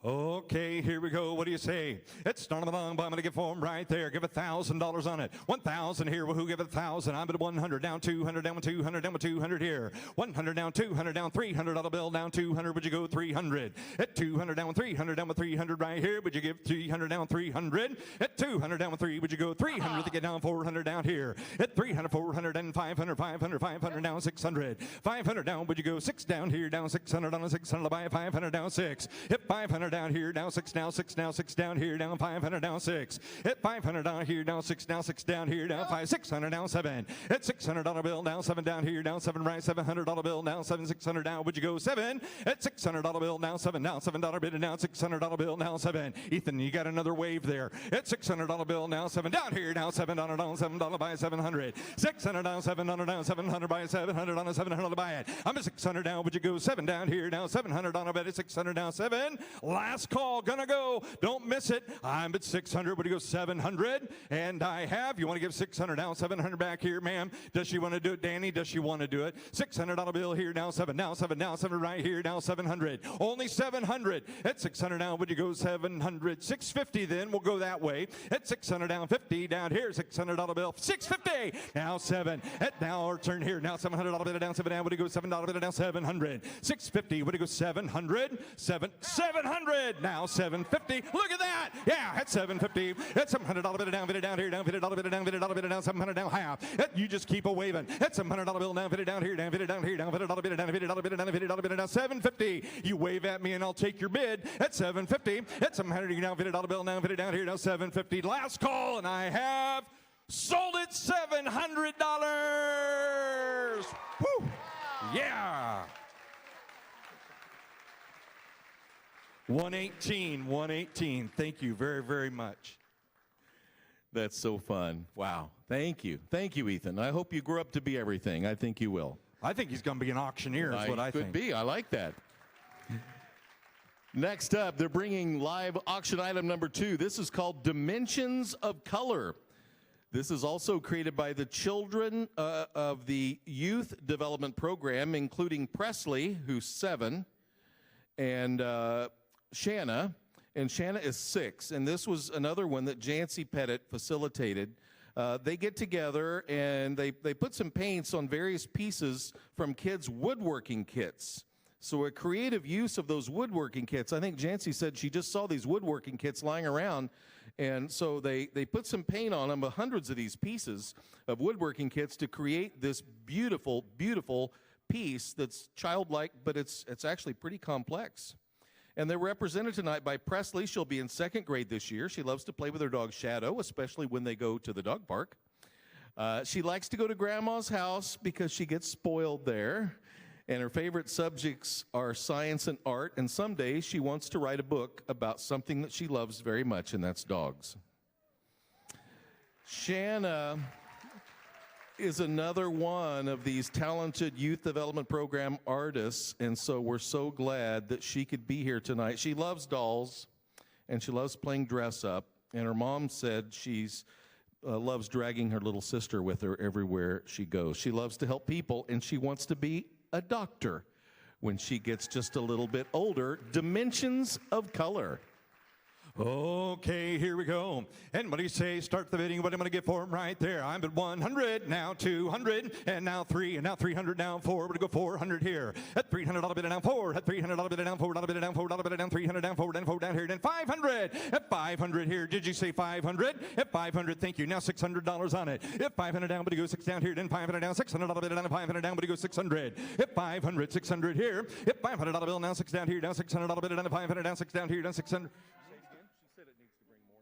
Okay, here we go. What do you say? It's starting the bomb. I'm going to give for him right there. Give $1,000 on it. 1,000 here. Who give it 1,000? I'm at 100 down, 200 down, 200 down, 200 here. 100 down, 200 down, $300 bill down, 200. Would you go 300? At 200 down, 300 down, 300 right here. Would you give 300 down, 300? At 200 down, 3. Would you go 300 to get down, 400 down here? At 300, 400 and 500, 500, 500 down, 600. 500 down. Would you go 6 down here? Down 600 on a 600 by 500 down 6. Hit 500 down here, down 6 now, 6 now, 6 down here, down 500 down 6. Hit 500 down here, down 6 now, 6 down here, down 5, 600 down 7. Hit $600 bill down 7 down here, down 7 right, $700 bill down 7, 600 down. Would you go 7? Hit $600 bill down 7 down, $7 bid down, $600 bill down 7. Ethan, you got another wave there. Hit $600 bill down 7 down here, down $7 down $7 by 700. 600 down 700 down 700 by 700 on a 700 buy it. I'm at 600 down. Would you go 7 down here, down 700 on a bet at 600 down 7. Last call, gonna go. Don't miss it. I'm at 600. Would you go 700? And I have. You want to give 600 down, 700 back here, ma'am? Does she want to do it, Danny? Does she want to do it? $600 bill here, down 7, down 7, down 7 right here, down 700. Only 700. At 600 down, would you go 700? 650 then. We'll go that way. At 600 down, 50 down here, $600 bill, 650. Now 7. At now our turn here. Now $700 bill down, 7 down. Would you go $7 bill down, 700? 650. Would you go 700? 700. $700. Now $750. Look at that. Yeah, that's $750. That's $700 bit down, fit it down here, down, fit it $1 bit down, fit it $1 bit down, $700 down, half. You just keep a waving. That's $700 bill down, fit it down here, down, fit it down here, down, fit it $1 bit down, fit it $1 bit down, fit it $1 bit down, $750. You wave at me and I'll take your bid. That's $750. That's $700 down, fit it $1 bill down, fit it down here, down, $750. Last call, and I have sold it $700. Woo! Yeah. 118. Thank you very, very much.
That's so fun. Wow. Thank you, Ethan. I hope you grow up to be everything. I think you will.
I think he's going to be an auctioneer is what I think.
Could be. I like that. Next up, they're bringing live auction item number 2. This is called Dimensions of Color. This is also created by the children of the Youth Development Program, including Presley, who's 7, and Shanna. And Shanna is 6. And this was another one that Jancy Pettit facilitated. They get together and they put some paints on various pieces from kids' woodworking kits. So a creative use of those woodworking kits. I think Jancy said she just saw these woodworking kits lying around, and so they put some paint on them, hundreds of these pieces of woodworking kits to create this beautiful, beautiful piece that's childlike, but it's actually pretty complex. And they're represented tonight by Presley. She'll be in 2nd grade this year. She loves to play with her dog Shadow, especially when they go to the dog park. She likes to go to Grandma's house because she gets spoiled there. And her favorite subjects are science and art. And someday she wants to write a book about something that she loves very much, and that's dogs. Shanna is another one of these talented Youth Development Program artists, and so we're so glad that she could be here tonight. She loves dolls, and she loves playing dress up, and her mom said she's loves dragging her little sister with her everywhere she goes. She loves to help people, and she wants to be a doctor when she gets just a little bit older. Dimensions of Color.
Okay, here we go. Anybody say start the bidding? What am I going to get for him right there? I'm at 100, now 200, and now 3, and now 300, now 4. We're going to go 400 here. At $300 bid down 4, at $300 bid down 4, bid down 4, bid down 300 down 4, down 4 down here, then 500. At 500 here, did you say 500? At 500, thank you. Now $600 on it. At 500 down, but you go 6 down here, then 500 down, $600 bid down, 500 down, but you go 600. At 500, 600 here. At $500 bill now 6 down here, down $600 bid down, 500 down, 6 down here, down 600.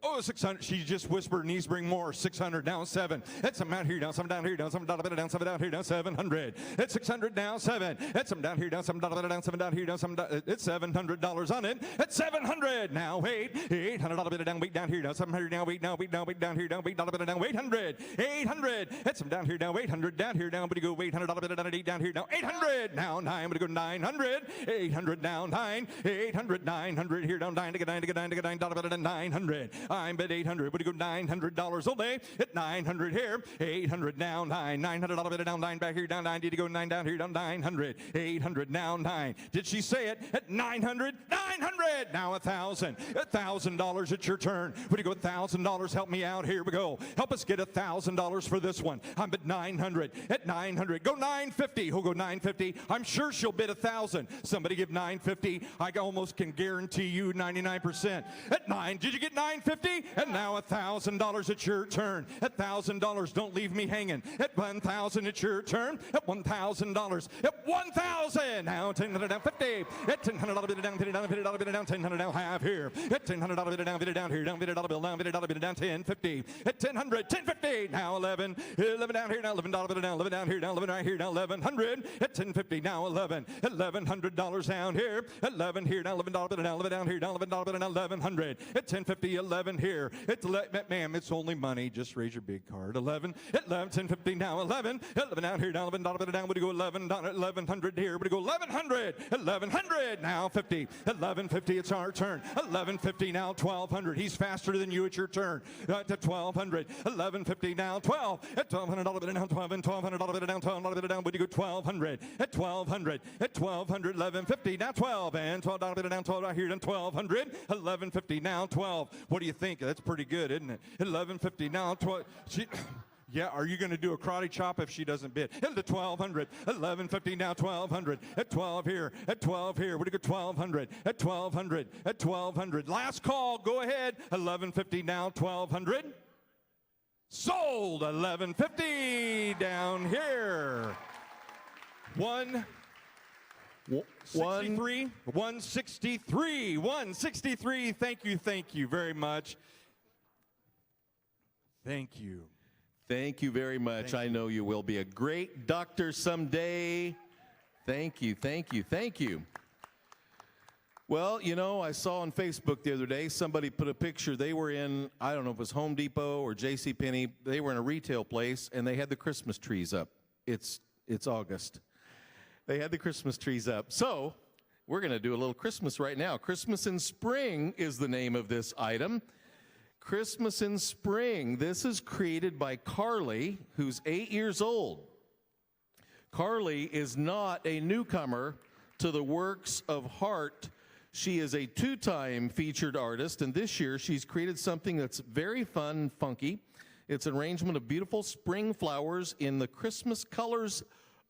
Oh, 600. She just whispered, needs bring more. 600, down 7. That's some down here, down some down here, down some down down 7 down here, down 700. It's 600, down 7. That's some down here, down some down 7 down here, down some. It's $700 on it. It's 700. Now wait, $800 down, wait down here, down 700 down, wait now, wait now, wait down here, down, wait $1 down, 800. 800. That's some down here, down 800 down here, down. But you go $800 down 8 down here, down 800. Now 9. But you go 900. 800 down 9. 800 900 here, down 9 to get 9 to get 9 to get $9 900. I'm at 800. Would you go $900 only? At 900 here. 800 down 9. $900 bid down 9 back here down 9. Did you go 9 down here down 900? 800 down 9. Did she say it? At 900? 900. Now $1,000. $1,000. It's your turn. Would you go $1,000? Help me out. Here we go. Help us get $1,000 for this one. I'm at 900. At 900. Go 950. Who'll go 950? I'm sure she'll bid 1,000. Somebody give 950. I almost can guarantee you 99%. At 9. Did you get 950? And now $1,000. It's your turn. At $1,000. Don't leave me hanging. At 1,000. It's your turn. At $1,000. At 1,000. Now $1,000 down 50. At $1,000 bid down, $50 bid down, $1,000 down half here. At $1,000 bid down here, down $50 bill down, $50 bid down 1050. At 1,000, 1050. Now 11. 11 down here, now $11 bid down, 11 down here, down 11 right here, down 1,100. At 1050. Now 11. $1,100 down here. 11 here, down $11 bid down, 11 down here, down $11 bid down 1,100. At 1050. 11 here. It's ma'am, it's only money. Just raise your big card. 11. At 11. 1050. Now 11. 11 down here, down $11 bid down. Would you go 11 down? 1,100 here. Would you go 1,100? 1,100. Now 50. 1150. It's our turn. 1150. Now 1,200. He's faster than you. It's your turn. To 1,200. 1150. Now 12. At $1,200 bid down 12 and $1,200 bid down, $1,200 bid down. Would you go 1,200? At 1,200. At 1,200. 1150. Now 12 and $12 bid down 12 right here. Then 1,200. 1150. Now 12. What do you think? That's pretty good, isn't it? 1150. Now 12. Yeah, are you going to do a karate chop if she doesn't bid? Into 1,200, 1150 now, 1,200, at 12 here, at 12 here. What do you go? 1,200, at 1,200, at 1,200. Last call, go ahead. 1150 now, 1,200. Sold. 1150 down here. 163, 163, 163. Thank you very much. Thank you.
Thank you very much. I know you will be a great doctor someday. Thank you, thank you, thank you. Well, you know, I saw on Facebook the other day, somebody put a picture. They were in, I don't know if it was Home Depot or JCPenney. They were in a retail place, and they had the Christmas trees up. It's August. They had the Christmas trees up. So we're going to do a little Christmas right now. Christmas in Spring is the name of this item. Christmas in Spring. This is created by Carly, who's 8 years old. Carly is not a newcomer to the works of Heart. She is a two-time featured artist, and this year she's created something that's very fun and funky. It's an arrangement of beautiful spring flowers in the Christmas colors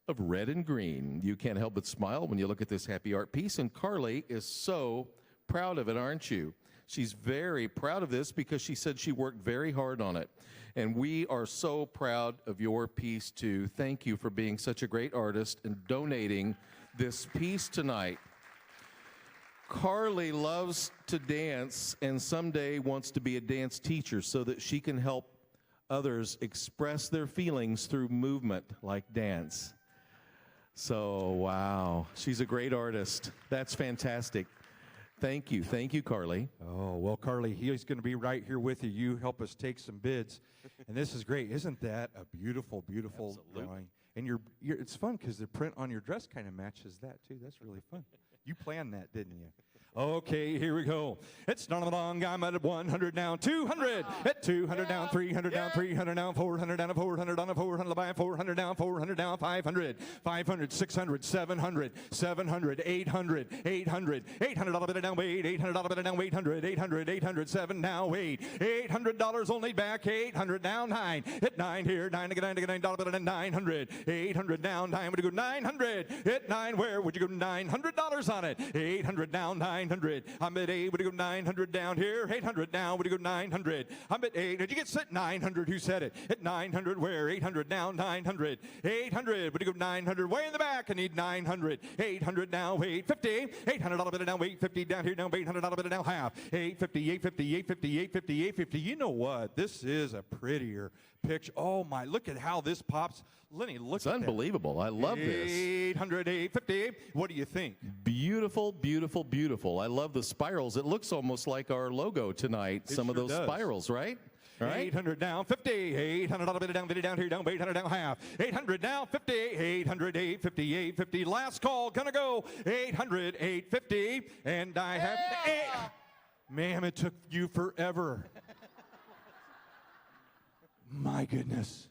of red and green. You can't help but smile when you look at this happy art piece, and Carly is so proud of it, aren't you? She's very proud of this because she said she worked very hard on it. And we are so proud of your piece, too. Thank you for being such a great artist and donating this piece tonight. Carly loves to dance and someday wants to be a dance teacher so that she can help others express their feelings through movement like dance. So, wow, she's a great artist. That's fantastic. Thank you, Carly.
Oh, well, Carly, he's going to be right here with you. You help us take some bids. And this is great. Isn't that a beautiful, beautiful drawing? And it's fun because the print on your dress kind of matches that, too. That's really fun. You planned that, didn't you? Okay, here we go. It's not long. I'm at 100 now, 200. At 200 down, 300 down, 300 down, 400 down, 400 on a 400 by 400 down, 400 down, 500, 500, 600, 700, 700, 800, 800, 800 dollar bit down, wait, 800 dollar bit down, 800, 800, 800, 7 now, wait, $800 only back, 800 down, 9, hit 9 here, 9 $9 dollar bit 900, 800 down, 9, would you go 900, hit 9, where would you go $900 on it, 800 down, 900, I'm at 8, would you go 900 down here, 800 down, would you go 900, I'm at 8, did you get set 900, who said it, at 900, where, 800 down, 900, 800, would you go 900, way in the back, I need 900, 800 now, 850, $800 bit down, 850 down here, down, $800 bit down, half, 850, 850, 850, 850, 850, you know what, this is a prettier picture, oh my, look at how this pops, Lenny, look at that.
It's unbelievable. I love this.
800, 850. What do you think?
Beautiful, beautiful, beautiful. I love the spirals. It looks almost like our logo tonight. Some of those spirals, right? Right?
800 down, 50. 800 bit down, 50 down here, down, 800 down, half. 800 down, 50. 800, 850, 850. Last call, gonna go. 800, 850. And I have 8. Ma'am, it took you forever. My goodness.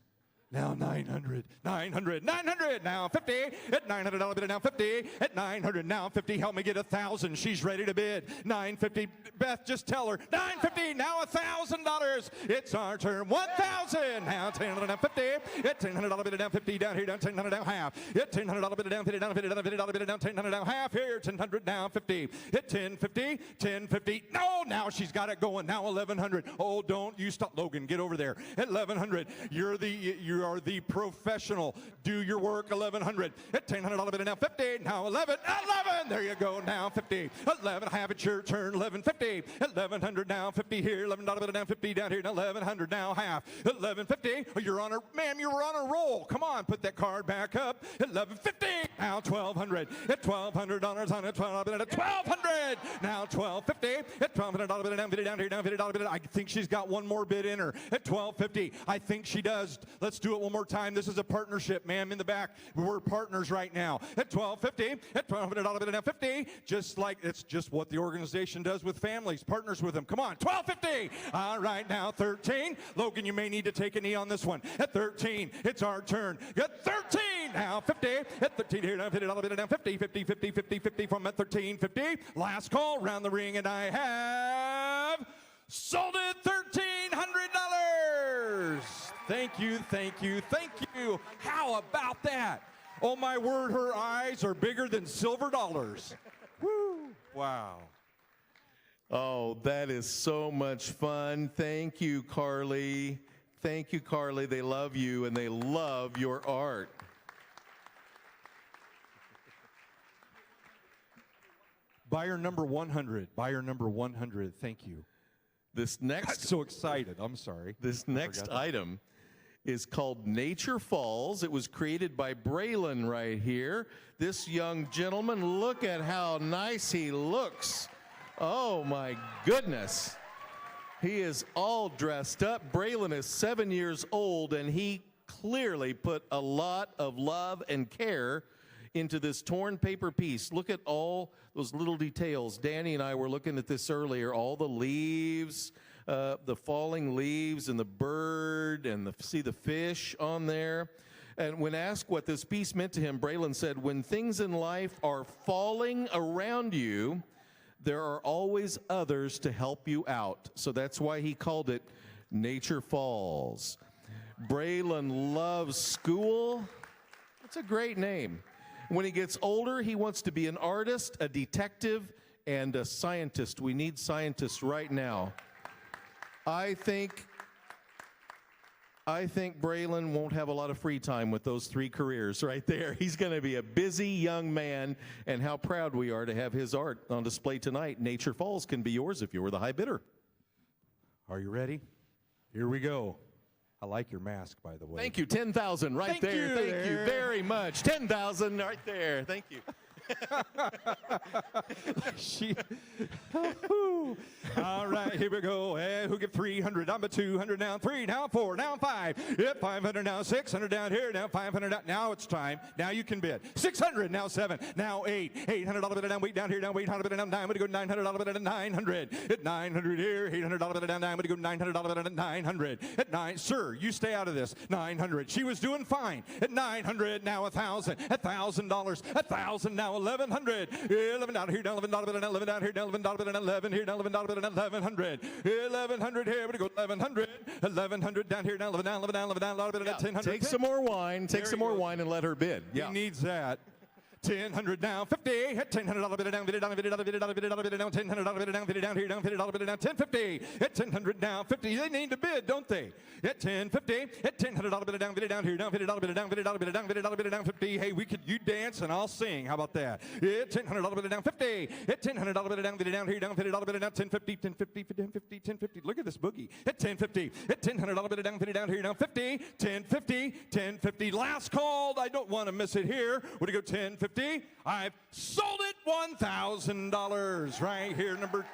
Now 900, 900, 900, now 50, at $900 bid, now 50, at 900, now 50, help me get 1,000, she's ready to bid, 950, Beth, just tell her, 950, now $1,000, it's our turn, 1,000, now $10, now 50, at $1000 bid, down 50, down here, down $10 down half, at $1000 bid, down 50, down $50 bid, down $10 down half, here, $10 down 50, at 1050, 1050, no, now she's got it going, now 1,100, oh, don't you stop, Logan, get over there, at 1,100, you are the professional. Do your work, 1,100. At $10 bid, now 50. Now 11. 11. There you go. Now 50. 11. Have it your turn. 1150. 1,100 now 50 here. $11 bid, down 50 down here. Now 1,100 now half. 1150. Oh, you're on a, ma'am, you were on a roll. Come on, put that card back up. 1150. Now 1,200. At $1,200 on it. 12 bid, at 1,200. Now 1,250. At $1,200 bid, down 50 down here. Down $50 bid. I think she's got one more bid in her. At 1,250. I think she does. Let's do it one more time. This is a partnership, ma'am, in the back. We're partners right now. At $1,250, at $1,200 bid, now 50. Just like it's just what the organization does with families, partners with them. Come on, $1,250. All right, now 13. Logan, you may need to take a knee on this one. At 13, it's our turn. At 13, now 50. At 13 here, now $50 bid, down 50, 50, 50, 50, 50 from at 13, 50. Last call, round the ring, and I have Sold it $1,300. Thank you, thank you, thank you. How about that? Oh my word, her eyes are bigger than silver dollars. Woo! Wow.
Oh, that is so much fun. Thank you, Carly. Thank you, Carly. They love you and they love your art.
Buyer number 100. Buyer number 100. Thank you.
This next,
I'm so excited. I'm sorry.
This next item is called Nature Falls. It was created by Braylon right here. This young gentleman, look at how nice he looks. Oh my goodness. He is all dressed up. Braylon is 7 years old and he clearly put a lot of love and care into this torn paper piece. Look at all those little details. Danny and I were looking at this earlier, all the leaves, the falling leaves and the bird and see the fish on there. And when asked what this piece meant to him, Braylon said, when things in life are falling around you, there are always others to help you out. So that's why he called it Nature Falls. Braylon loves school. That's a great name. When he gets older, he wants to be an artist, a detective, and a scientist. We need scientists right now. I think Braylon won't have a lot of free time with those three careers right there. He's going to be a busy young man, and how proud we are to have his art on display tonight. Nature Falls can be yours if you were the high bidder.
Are you ready? Here we go. I like your mask, by the way.
Thank you. 10,000 right there. Thank you very much. 10,000 right there. Thank you.
All right, here we go. Who get 300? I'm at 200 now. 3 now, 4 now, 5. Yep, 500 now. 600 down here now. 500 down. Now it's time. Now you can bid. 600 now. 7 now. 8. $800 bid down. Wait down here now. $800 bid down. 9. We go $900 bid down. 900. At 900 here. $800 bid down. 9. We go $900 bid down. 900. At 9. Sir, you stay out of this. 900. She was doing fine. At 900 now. 1,000. $1,000. 1,000 now. 1,100. 11 down here, down 11 down 11 down here, down 11 down 11 here, down 11 down 1,100. 1,100 here, we go 1,100. 1,100 down here, down 11 down 11 down 11 down 11 down 1,000.
Take some more wine. Take some more wine and let her bid.
Yeah. He needs that. 1,000 now, 50, $1,000 bid down, bid down, bid down, bid down, bid down, bid down, $1,000 bid down, bid down here, down, $50 bid down, 1050, at 1,000 now, 50. They need to bid, don't they? At 1050, at $1,000 bid down here, down, $50 bid down, $50 bid down, $50 bid down, 50. Hey, you dance and I'll sing. How about that? At $1,000 bid down, 50, at $1,000 bid down here, down, $50 bid down, 1050, 1050, 1050, 1050. Look at this boogie. At 1050, at $1,000 bid down here, down, 50, 1050, 1050. Last called. I don't want to miss it here. Would it go 1050? I've sold it $1,000 right here, number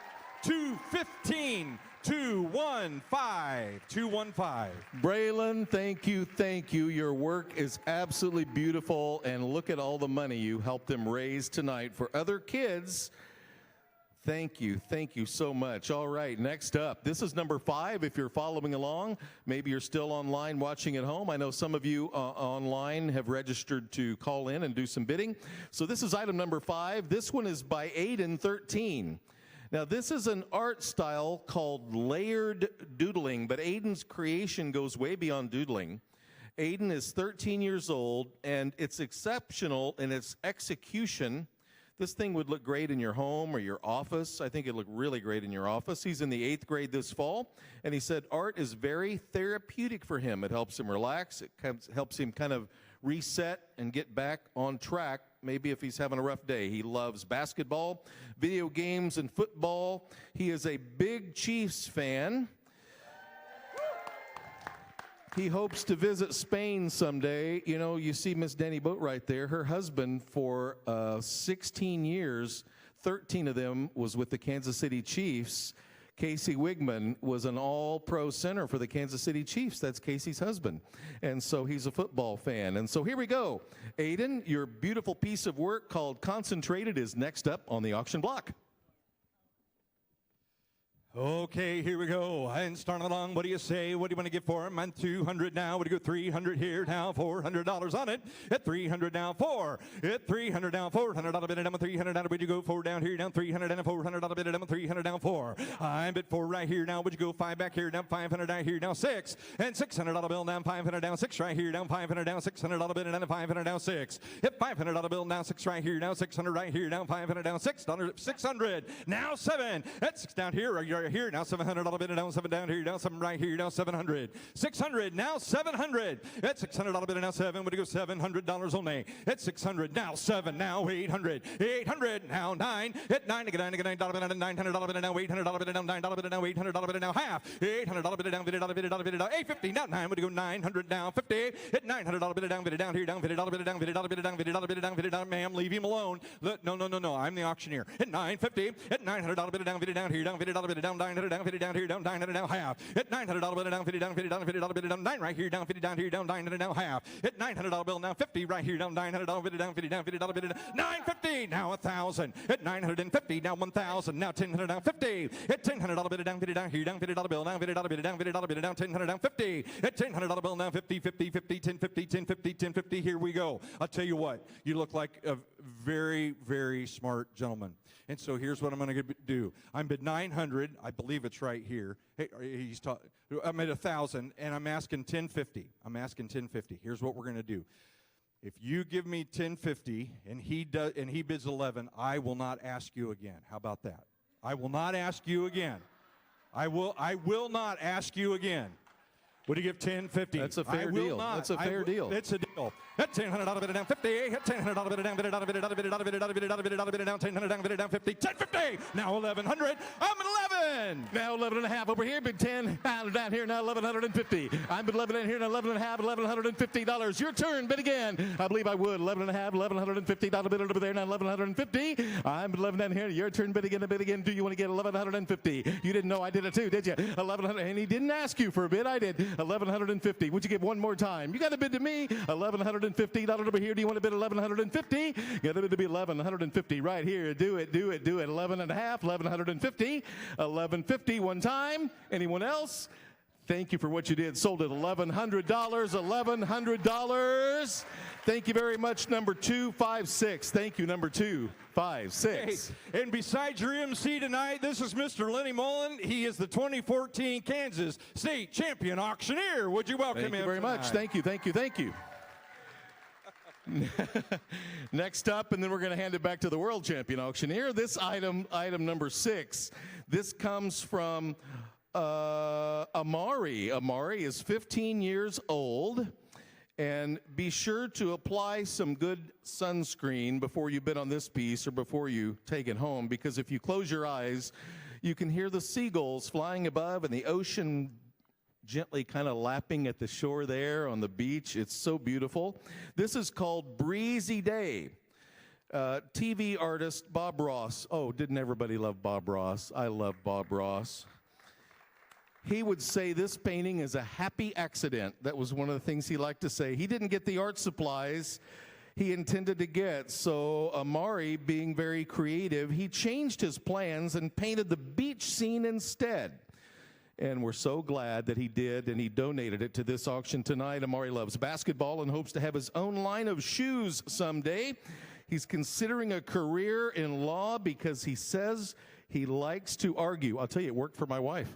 215, 215, 215.
Braylon, thank you, thank you. Your work is absolutely beautiful, and look at all the money you helped them raise tonight for other kids. Thank you so much. All right, next up, this is number 5. If you're following along, maybe you're still online watching at home. I know some of you online have registered to call in and do some bidding. So this is item number 5. This one is by Aiden 13. Now this is an art style called layered doodling, but Aiden's creation goes way beyond doodling. Aiden is 13 years old, and it's exceptional in its execution. This thing would look great in your home or your office. I think it'd look really great in your office. He's in the 8th grade this fall, and he said art is very therapeutic for him. It helps him relax. It helps him kind of reset and get back on track, maybe if he's having a rough day. He loves basketball, video games, and football. He is a big Chiefs fan. He hopes to visit Spain someday. You know, you see Miss Danny Boat right there. Her husband for 16 years, 13 of them was with the Kansas City Chiefs. Casey Wigman was an all-pro center for the Kansas City Chiefs. That's Casey's husband. And so he's a football fan. And so here we go. Aiden, your beautiful piece of work called Concentrated is next up on the auction block.
Okay, here we go. And starting along, what do you say? What do you want to give for him? I'm 200 now. What do you go? 300 here now. $400 on it. At 300 now. 4. At 300 now. $400 bid it down. 300 down. Would you go 4 down here down? 300 down. $400 bid it down. 300 down. 4. I'm at 4 right here now. Would you go 5 back here down? 500 down here now. 6. And $600 bill down. 500 down. 6 right here down. 500 down. $600 bid it down. 500 down. 6. Hit $500 bill down. 6 right here now. 600 right here down. 500 down. $600 now. 7. At 6 down here. Right here now. $700 bid it down. 7 down here down. 7 right here down. 700. 600 now. 700. At $600 bid it down. 7. Would you go $700 only? At 600 now. 7 now. 800. 800 now. 9. At 9 to get $9 $900 bid it down. $800 bid it down. $9 bid it down. $800 bid it down. Half. $800 bid it down. Bid it down. Bid it down. Bid it down. 850 now. 9. Would you go 900 now. 50. At $900 bid it down. Bid it down here down. Bid it down. Bid it down. Bid it down. Bid it down. Bid it down. Bid it down. Bid it down. Ma'am, leave him alone. No. I'm the auctioneer. At 950. At $900 bid it down. Bid it down here down. Bid it down. Bid it down. 900 down. Bid it down here down. 900 down. Half. At $900 bid it down. Bid it down. Bid it down. Bid it down. Bid it down. 9 right here down. Bid it down here down. 900 down. Half. At $900 bill now. 50 right here down. $900 bid it down. Bid it down. Bid it down. Bid it down. 950 now. 1,000. At 950 now. 1,000 now. 1,000 down. 50. At $1,000 bid it down. Bid it down here down. Bid it down. Bill down. Bid it down. Bid it down. Bid it down. Bid it down. 1,000 down. 50. At $1,000 bill now. 50. 50. 50. 10. 50. 10. 50. 10. 50. Here we go. I'll tell you what. You look like a very, very smart gentleman. And so here's what I'm going to do. I'm bid 900. I believe it's right here. Hey, I'm at 1,000, and I'm asking 1050. I'm asking 1050. Here's what we're going to do. If you give me 1050 and he bids 11, I will not ask you again. How about that? I will not ask you again. I will not ask you again. Would you give 1050?
That's a fair deal. That's a fair deal.
It's a deal. At $1,000 bid it down 50. At $1,000 bid it down. Bid it down. Bid it down. Bid it down. Bid it down. Bid it down. Bid it down. Bid it down. 1,000 down. Bid it down 50. 1050. Now 1,100. I'm at 11.
Now 11 and a half over here. Bid 10. Down here now 1,150. I'm bid 11 down here now 11 and a half. $1,150. Your turn. Bid again. I believe I would. 11 and a half. $1,150 bid over there now 1,150. I'm bid 11 down here. Your turn. Bid again. Bid again. Do you want to get 1,150? You didn't know I did it too, did you? 1,100. And he didn't ask you for a bid. I did. 1,150. Would you give one more time? You got to bid to me. $1,150 over here. Do you want to bid 1,150? You got to bid to be 1,150 right here. Do it. 11 and a half. 1,150. 1,150 one time. Anyone else? Thank you for what you did. Sold at $1,100. $1,100. Thank you very much, number 256. Thank you, number 256.
Hey, and besides your MC tonight, this is Mr. Lenny Mullen. He is the 2014 Kansas State Champion Auctioneer. Would you welcome him?
Thank you very much. Thank you. Next up, and then we're going to hand it back to the World Champion Auctioneer. This item number 6. This comes from Amari. Amari is 15 years old. And be sure to apply some good sunscreen before you bid on this piece or before you take it home, because if you close your eyes, you can hear the seagulls flying above and the ocean gently kind of lapping at the shore there on the beach. It's so beautiful. This is called Breezy Day. TV artist Bob Ross. Oh, didn't everybody love Bob Ross? I love Bob Ross. He would say this painting is a happy accident. That was one of the things he liked to say. He didn't get the art supplies he intended to get, so Amari, being very creative, he changed his plans and painted the beach scene instead. And we're so glad that he did, and he donated it to this auction tonight. Amari loves basketball and hopes to have his own line of shoes someday. He's considering a career in law because he says he likes to argue. I'll tell you, it worked for my wife.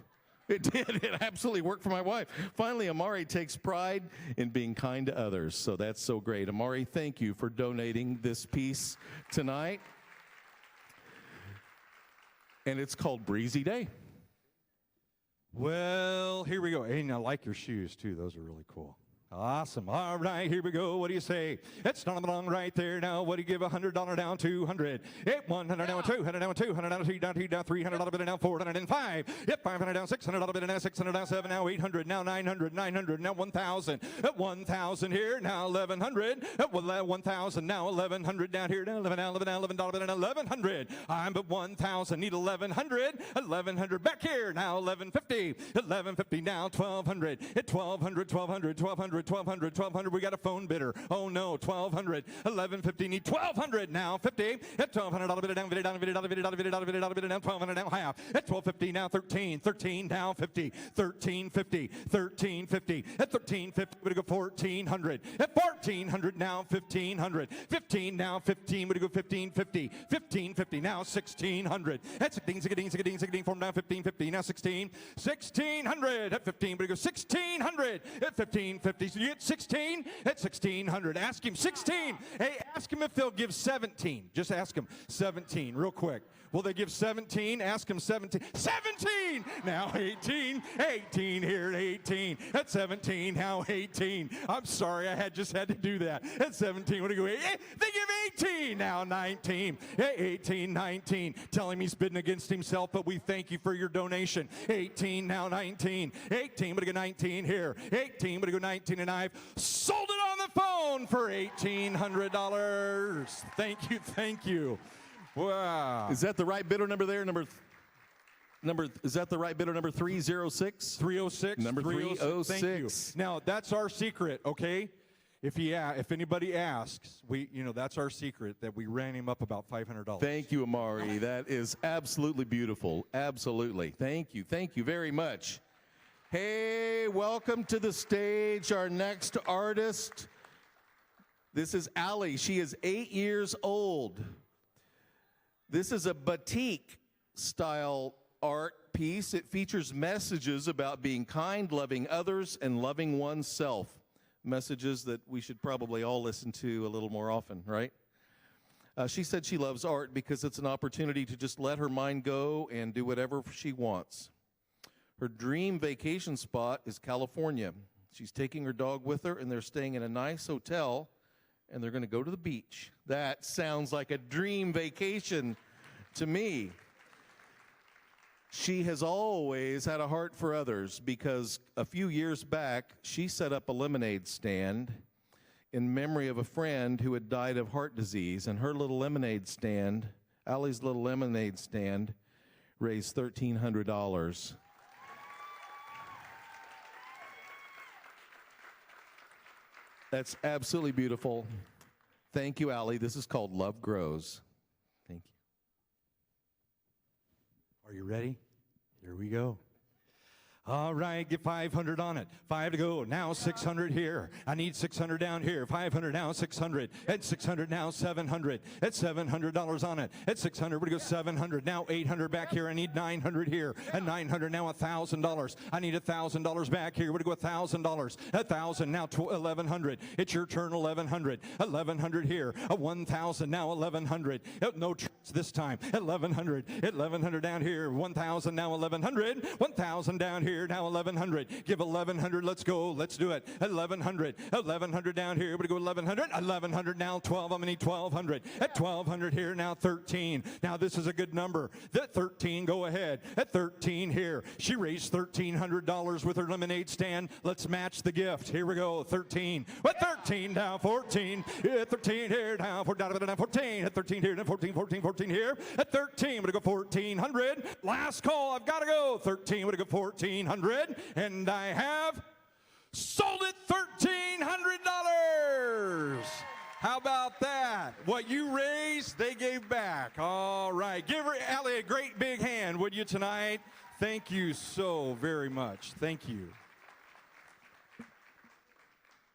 It did. It absolutely worked for my wife. Finally, Amari takes pride in being kind to others, so that's so great. Amari, thank you for donating this piece tonight. And it's called Breezy Day.
Well, here we go. And I like your shoes, too. Those are really cool. Awesome. All right, here we go. What do you say? It's not along right there now. What do you give? $100 down, 200. It 100 down, 200 down, 200 down, 300 down, $300 bid down, 405. Yep, $500 down, $600 bid down, 600 down, 7 now, 800 now, 900, 900 now, 1,000. At 1,000 here now, 1,100. At 1,000 now, 1,100 down here now, $11 bid down, $1,100. I'm at 1,000. Need 1,100. 1,100 back here now, 1,150. 1,150 now, 1,200. At 1,200, 1,200, 1,200. 1200, 1200. We got a phone bidder. Oh no, 1200, 1150. Need 1200 now. 50 at 1200. Dollar bid it down, bid it down, bid it down, bid it down, bid it down, bid it down, bid it down. 1200 now half at 1250 now. 13, 13 now 50, 1350, 1350 at 1350. We're gonna go 1400 at 1400 now 1500, 15 now 15. We're gonna go 1550, 1550 now 1600 at 16, 16, 16, 16. Form down 1550 now 16, 1600 at 15. We're gonna go 1600 at 1550. So you get 16 at 1600. Ask him 16. Hey, ask him if they'll give 17. Just ask him 17 real quick. Will they give 17? Ask him 17. 17! Now 18. 18 here at 18. At 17, now 18. I'm sorry, I just had to do that. At 17, what do you go? They give 18. Now 19. 18, 19. Tell him he's bidding against himself, but we thank you for your donation. 18, now 19. 18, but I go 19 here. 18, but I go 19, and I've sold it on the phone for $1,800. Thank you, thank you. Wow.
Is that the right bidder number there? Is that the right bidder number 306?
306.
Number 306.
Thank you. Now, that's our secret, okay? If anybody asks, that's our secret, that we ran him up about $500.
Thank you, Amari. That is absolutely beautiful. Absolutely. Thank you. Thank you very much. Hey, welcome to the stage, our next artist. This is Allie. She is 8 years old. This is a batik-style art piece. It features messages about being kind, loving others, and loving oneself. Messages that we should probably all listen to a little more often, right? She said she loves art because it's an opportunity to just let her mind go and do whatever she wants. Her dream vacation spot is California. She's taking her dog with her, and they're staying in a nice hotel, and they're going to go to the beach. That sounds like a dream vacation to me. She has always had a heart for others because a few years back, she set up a lemonade stand in memory of a friend who had died of heart disease, and her little lemonade stand, Allie's little lemonade stand, raised $1,300. That's absolutely beautiful. Thank you, Allie. This is called Love Grows. Thank you.
Are you ready? Here we go. All right, get 500 on it. 5 to go. Now 600 here. I need 600 down here. 500 now, 600. At 600 now, 700. At $700 on it. At 600, we go 700. Now 800 back here. I need 900 here. At 900 now, $1,000. I need $1,000 back here. We go $1,000. 1,000 now, 1,100. It's your turn, 1,100. 1,100 here. 1,000 now, 1,100. No tricks this time. 1,100. 1,100 down here. 1,000 now, 1,100. 1,000 down here. Now 1,100. Give 1,100. Let's go. Let's do it. 1,100. 1,100 down here. We go 1,100. 1,100 now 12. I'm gonna need 1,200. At 1,200 here now 13. Now this is a good number. That 13. Go ahead. At 13 here. She raised $1,300 with her lemonade stand. Let's match the gift. Here we go. 13. At 13 now 14. At 13 here now 14. At 13 here now 14. 14. 14 here. At 13. I'm gonna go 1,400. Last call. I've got to go. 13. I'm gonna go 1,400. And I have sold it $1,300. How about that? What you raised, they gave back. All right. Give Allie a great big hand, would you, tonight? Thank you so very much. Thank you.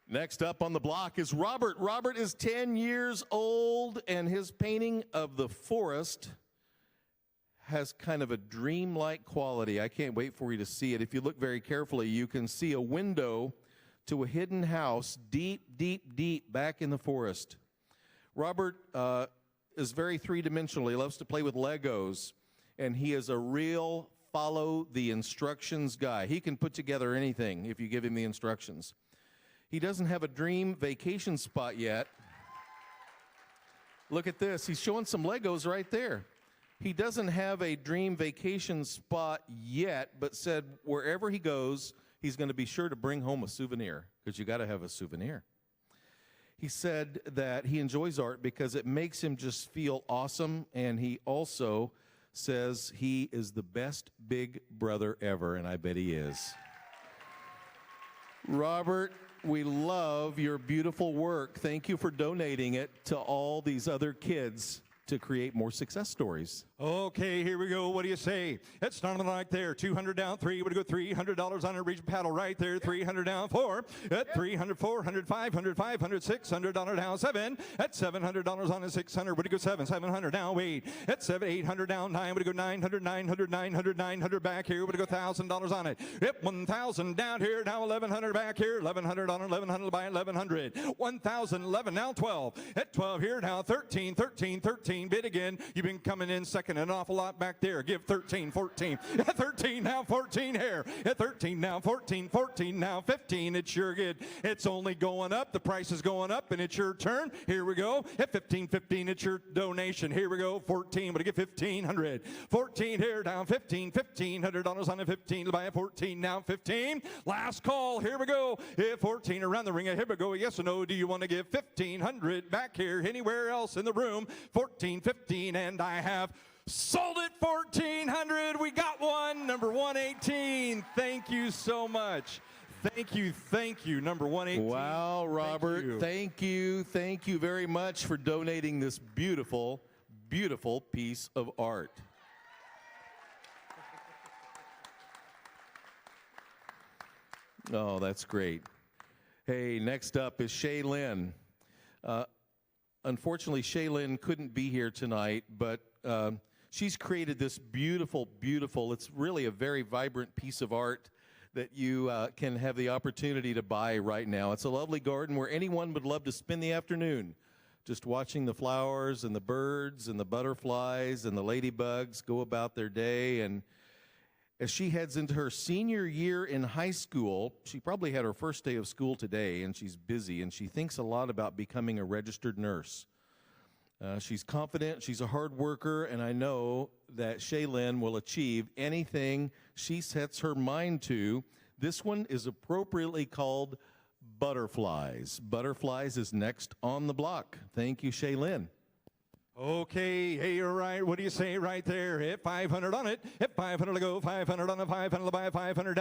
Next up on the block is Robert. Robert is 10 years old, and his painting of the forest has kind of a dreamlike quality. I can't wait for you to see it. If you look very carefully, you can see a window to a hidden house deep, deep, deep back in the forest. Robert is very three-dimensional. He loves to play with Legos, and he is a real follow the instructions guy. He can put together anything if you give him the instructions. He doesn't have a dream vacation spot yet. Look at this. He's showing some Legos right there. He doesn't have a dream vacation spot yet, but said wherever he goes, he's going to be sure to bring home a souvenir, because you got to have a souvenir. He said that he enjoys art because it makes him just feel awesome, and he also says he is the best big brother ever, and I bet he is. Robert, we love your beautiful work. Thank you for donating it to all these other kids to create more success stories.
Okay, here we go. What do you say? It's starting right there. 200 down, 3. Would go $300 on a reach paddle right there. 300 down, 4. At 300, 400, 500, 500, $600 down, 7. At $700 on a 600. Would go 7, 700 down, wait. At 7, 800 down, 9. Would go 900, 900, 900, 900 back here. Would go $1,000 on it. Yep, 1,000 down here. Now 1,100 back here. 1,100 on it. 1,100 by 1,100. 1,000, 11 now 12. At 12 here now 13, 13, 13. Bid again. You've been coming in second an awful lot back there. Give 13, 14. At 13 now 14 here. At 13 now 14, 14 now 15. It's sure good. It's only going up. The price is going up and it's your turn. Here we go. At 15, 15 it's your donation. Here we go. 14. But I get 1,500. 14 here down 15. $1,500 on a 15. Buy a 14 now 15. Last call. Here we go. At 14 around the ring. Here we go. Yes or no? Do you want to give 1,500 back here? Anywhere else in the room? 14, 15, and I have sold it 1,400. We got one. Number 118. Thank you so much. Thank you, number 118.
Wow, Robert, thank you very much for donating this beautiful, beautiful piece of art. Oh, that's great. Hey, next up is Shaylin. Unfortunately, Shaylin couldn't be here tonight, but she's created this beautiful, beautiful, it's really a very vibrant piece of art that you can have the opportunity to buy right now. It's a lovely garden where anyone would love to spend the afternoon just watching the flowers and the birds and the butterflies and the ladybugs go about their day. And as she heads into her senior year in high school, she probably had her first day of school today, and she's busy, and she thinks a lot about becoming a registered nurse. She's confident, she's a hard worker, and I know that Shaylin will achieve anything she sets her mind to. This one is appropriately called Butterflies. Butterflies is next on the block. Thank you, Shaylin.
Okay, hey, all right, what do you say right there? Hit 500 on it. Hit 500 to go, 500 on it, 500 to buy, 500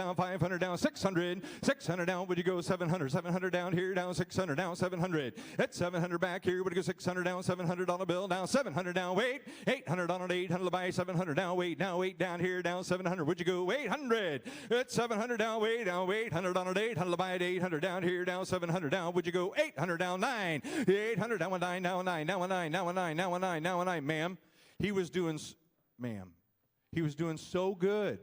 down, 600. 600 down, would you go 700? 700 down here, down 600, down 700. At 700 back here, would you go 600 down, 700 on a bill, down 700 down, wait. 800 on it, 800 to buy, 700 down, wait. Now 8 down here, down 700, would you go 800? At 700 down, wait, down 800 on it, 800 to buy it, 800 down here, down 700 down, would you go 800 down, 9. 800 down, 9, now a 9, now a 9, now a 9, now a 9. Now and I, ma'am, he was doing so good.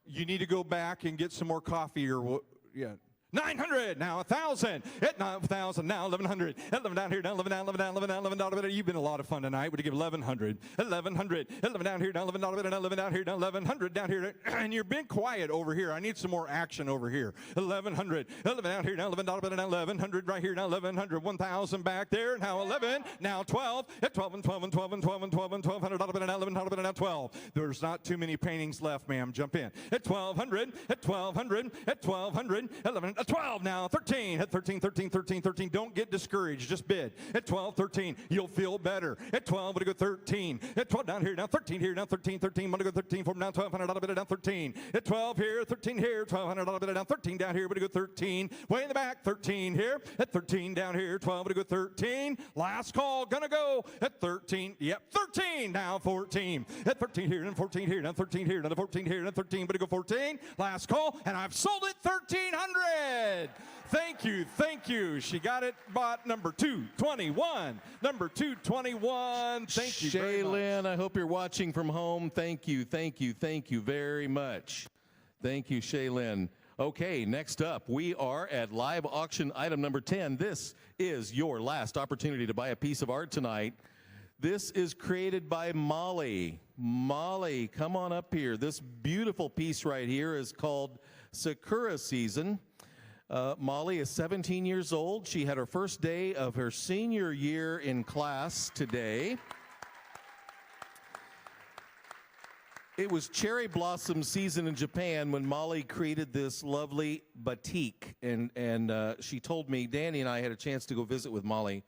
You need to go back and get some more coffee or what? Yeah. 900, now 1,000. At 1,000, now 1,100. 11 down here, down 11 down, 11 down, 11 down, 11 down. You've been a lot of fun tonight. Would you give 1,100? 1,100. 11 down here, down 11 down, 11 down here, down 1,100 down here. And you're being quiet over here. I need some more action over here. 1,100. 11 down here, down 11 down, 1,100 right here, down 1,100. 1,000 back there. Now 11. Now 12. At 12 and 12 and 12 and 12 and 12 and 1,200. Now 1100. Now 12. There's not too many paintings left, ma'am. Jump in. At 1,200. At 1,200. At 1,200. 11. 12 now, 13, at 13, 13, 13, 13. Don't get discouraged, just bid. At 12, 13, you'll feel better. At 12, we're going to go 13. At 12 down here, now 13 here, now 13, 13. I'm going to go 13, 4 down, 1,200, bit down 13. At 12 here, 13 here, 1,200, bit down 13 down here, we're going to go 13. Way in the back, 13 here. At 13 down here, 12, we're going to go 13. Last call, gonna go at 13. Yep, 13, now 14. At 13 here, and 14 here, now 13 here, now 14 here, and 13, we're going to go 14. Last call, and I've sold it 1,300. Thank you, thank you. She got it, bought number 221. Number 221. Thank you very much.
Shaylin, I hope you're watching from home. Thank you, thank you, thank you very much. Thank you, Shaylin. Okay, next up, we are at live auction item number 10. This is your last opportunity to buy a piece of art tonight. This is created by Molly. Molly, come on up here. This beautiful piece right here is called Sakura Season. Molly is 17 years old. She had her first day of her senior year in class today. It was cherry blossom season in Japan when Molly created this lovely batik. And she told me, Danny and I had a chance to go visit with Molly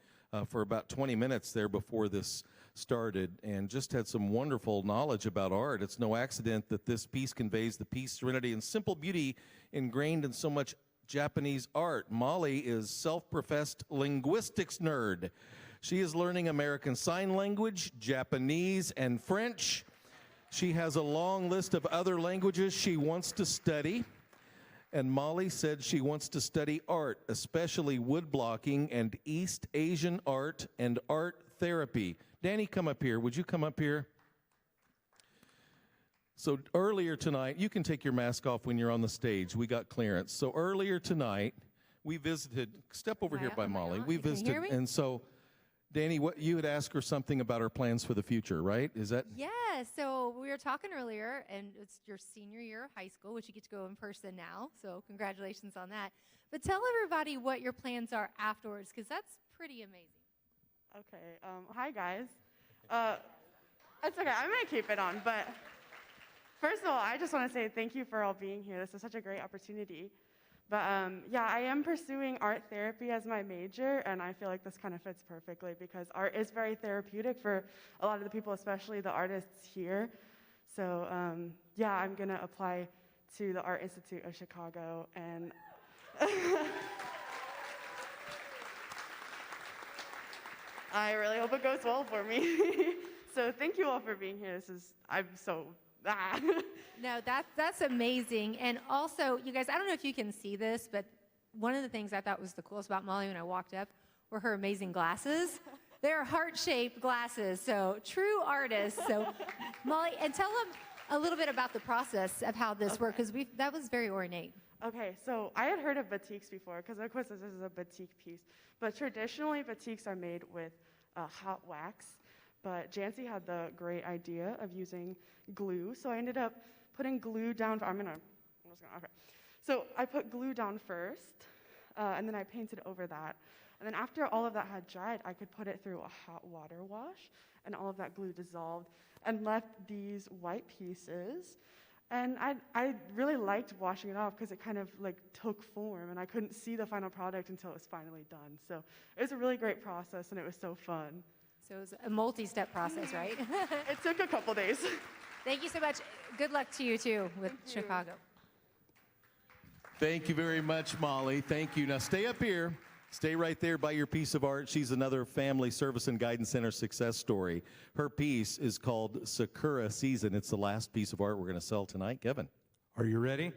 for about 20 minutes there before this started, and just had some wonderful knowledge about art. It's no accident that this piece conveys the peace, serenity, and simple beauty ingrained in so much Japanese art. Molly is self-professed linguistics nerd. She is learning American Sign Language, Japanese, and French. She has a long list of other languages she wants to study. And Molly said she wants to study art, especially woodblocking and East Asian art and art therapy. Danny, come up here. Would you come up here? So earlier tonight, you can take your mask off when you're on the stage. We got clearance. So earlier tonight, we visited, step over here by Molly. We visited, and so, Danny, what you had asked her something about our plans for the future, right? Is that?
Yeah, so we were talking earlier, and it's your senior year of high school, which you get to go in person now, so congratulations on that. But tell everybody what your plans are afterwards, because that's pretty amazing.
Okay, hi guys. It's okay, I'm gonna keep it on, but first of all, I just want to say thank you for all being here. This is such a great opportunity. But yeah, I am pursuing art therapy as my major, and I feel like this kind of fits perfectly because art is very therapeutic for a lot of the people, especially the artists here. So yeah, I'm going to apply to the Art Institute of Chicago, and I really hope it goes well for me. So thank you all for being here. I'm so
No, that's amazing. And also, you guys, I don't know if you can see this, but one of the things I thought was the coolest about Molly when I walked up were her amazing glasses. They're heart-shaped glasses, so true artists. So, Molly, and tell them a little bit about the process of how this worked, because that was very ornate.
Okay, so I had heard of batiks before, because of course this is a batik piece. But traditionally, batiks are made with hot wax. But Jancy had the great idea of using glue, so I ended up putting glue down. Okay. So I put glue down first, and then I painted over that. And then after all of that had dried, I could put it through a hot water wash, and all of that glue dissolved and left these white pieces. And I really liked washing it off because it kind of like took form, and I couldn't see the final product until it was finally done. So it was a really great process, and it was so fun.
So it was a multi-step process, right?
It took a couple days.
Thank you so much. Good luck to you, too, with Chicago.
Thank you very much, Molly. Thank you. Now stay up here. Stay right there by your piece of art. She's another Family Service and Guidance Center success story. Her piece is called Sakura Season. It's the last piece of art we're going to sell tonight. Kevin.
Are you ready?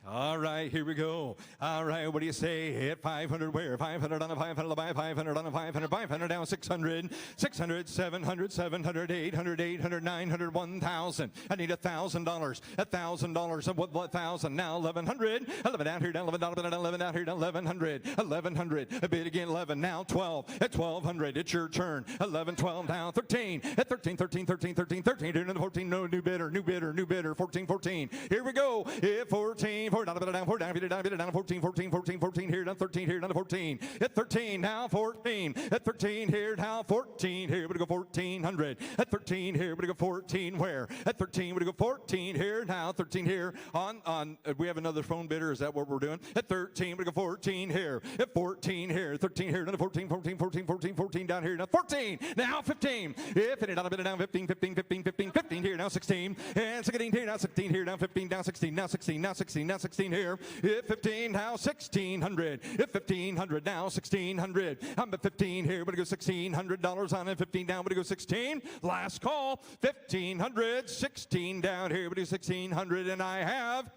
All right, here we go. All right, what do you say? Hit 500 where? 500 on a 500, buy 500 on a 500, 500 down 600, 600, 700, 700, 800, 800, 900, 1,000. I need $1,000, $1,000, and what 1,000 now? 1,100, 11 down here, down 11 down here, down 1,100, 1,100, a bit again, 11 now, 12, at 1,200. It's your turn. 11, 12 down, 13, at 13, 13, 13, 13, 13, down to 14. No, new bidder, 14, 14. Here we go. Hit 14. 4 down, down, 4 down, down, 14, 14, 14, 14 here, down 13 here, down to 14. At 13 now, 14. At 13 here, now 14 here. We're gonna go 1,400. At 13 here, we're gonna go 14 where? At 13, we're gonna go 14 here, now 13 here. On we have another phone bidder. Is that what we're doing? At 13, we're gonna go 14 here. At 14 here, 13 here, down to 14, 14, 14, 14, 14 down here, now 14. Now 15. If it down a bit down 15, 15, 15, 15, 15 here, now 16. And 16 here, now 16 here, down 15, down 16, now 16, now 16, now 16 here. If 15 now 1,600. If 1,500 now 1,600. I'm at 15 here. We're going to go $1,600 on it. 15 down. We're going to go 16. Last call. 1,500. 16 down here. We're going to go 1,600, and I have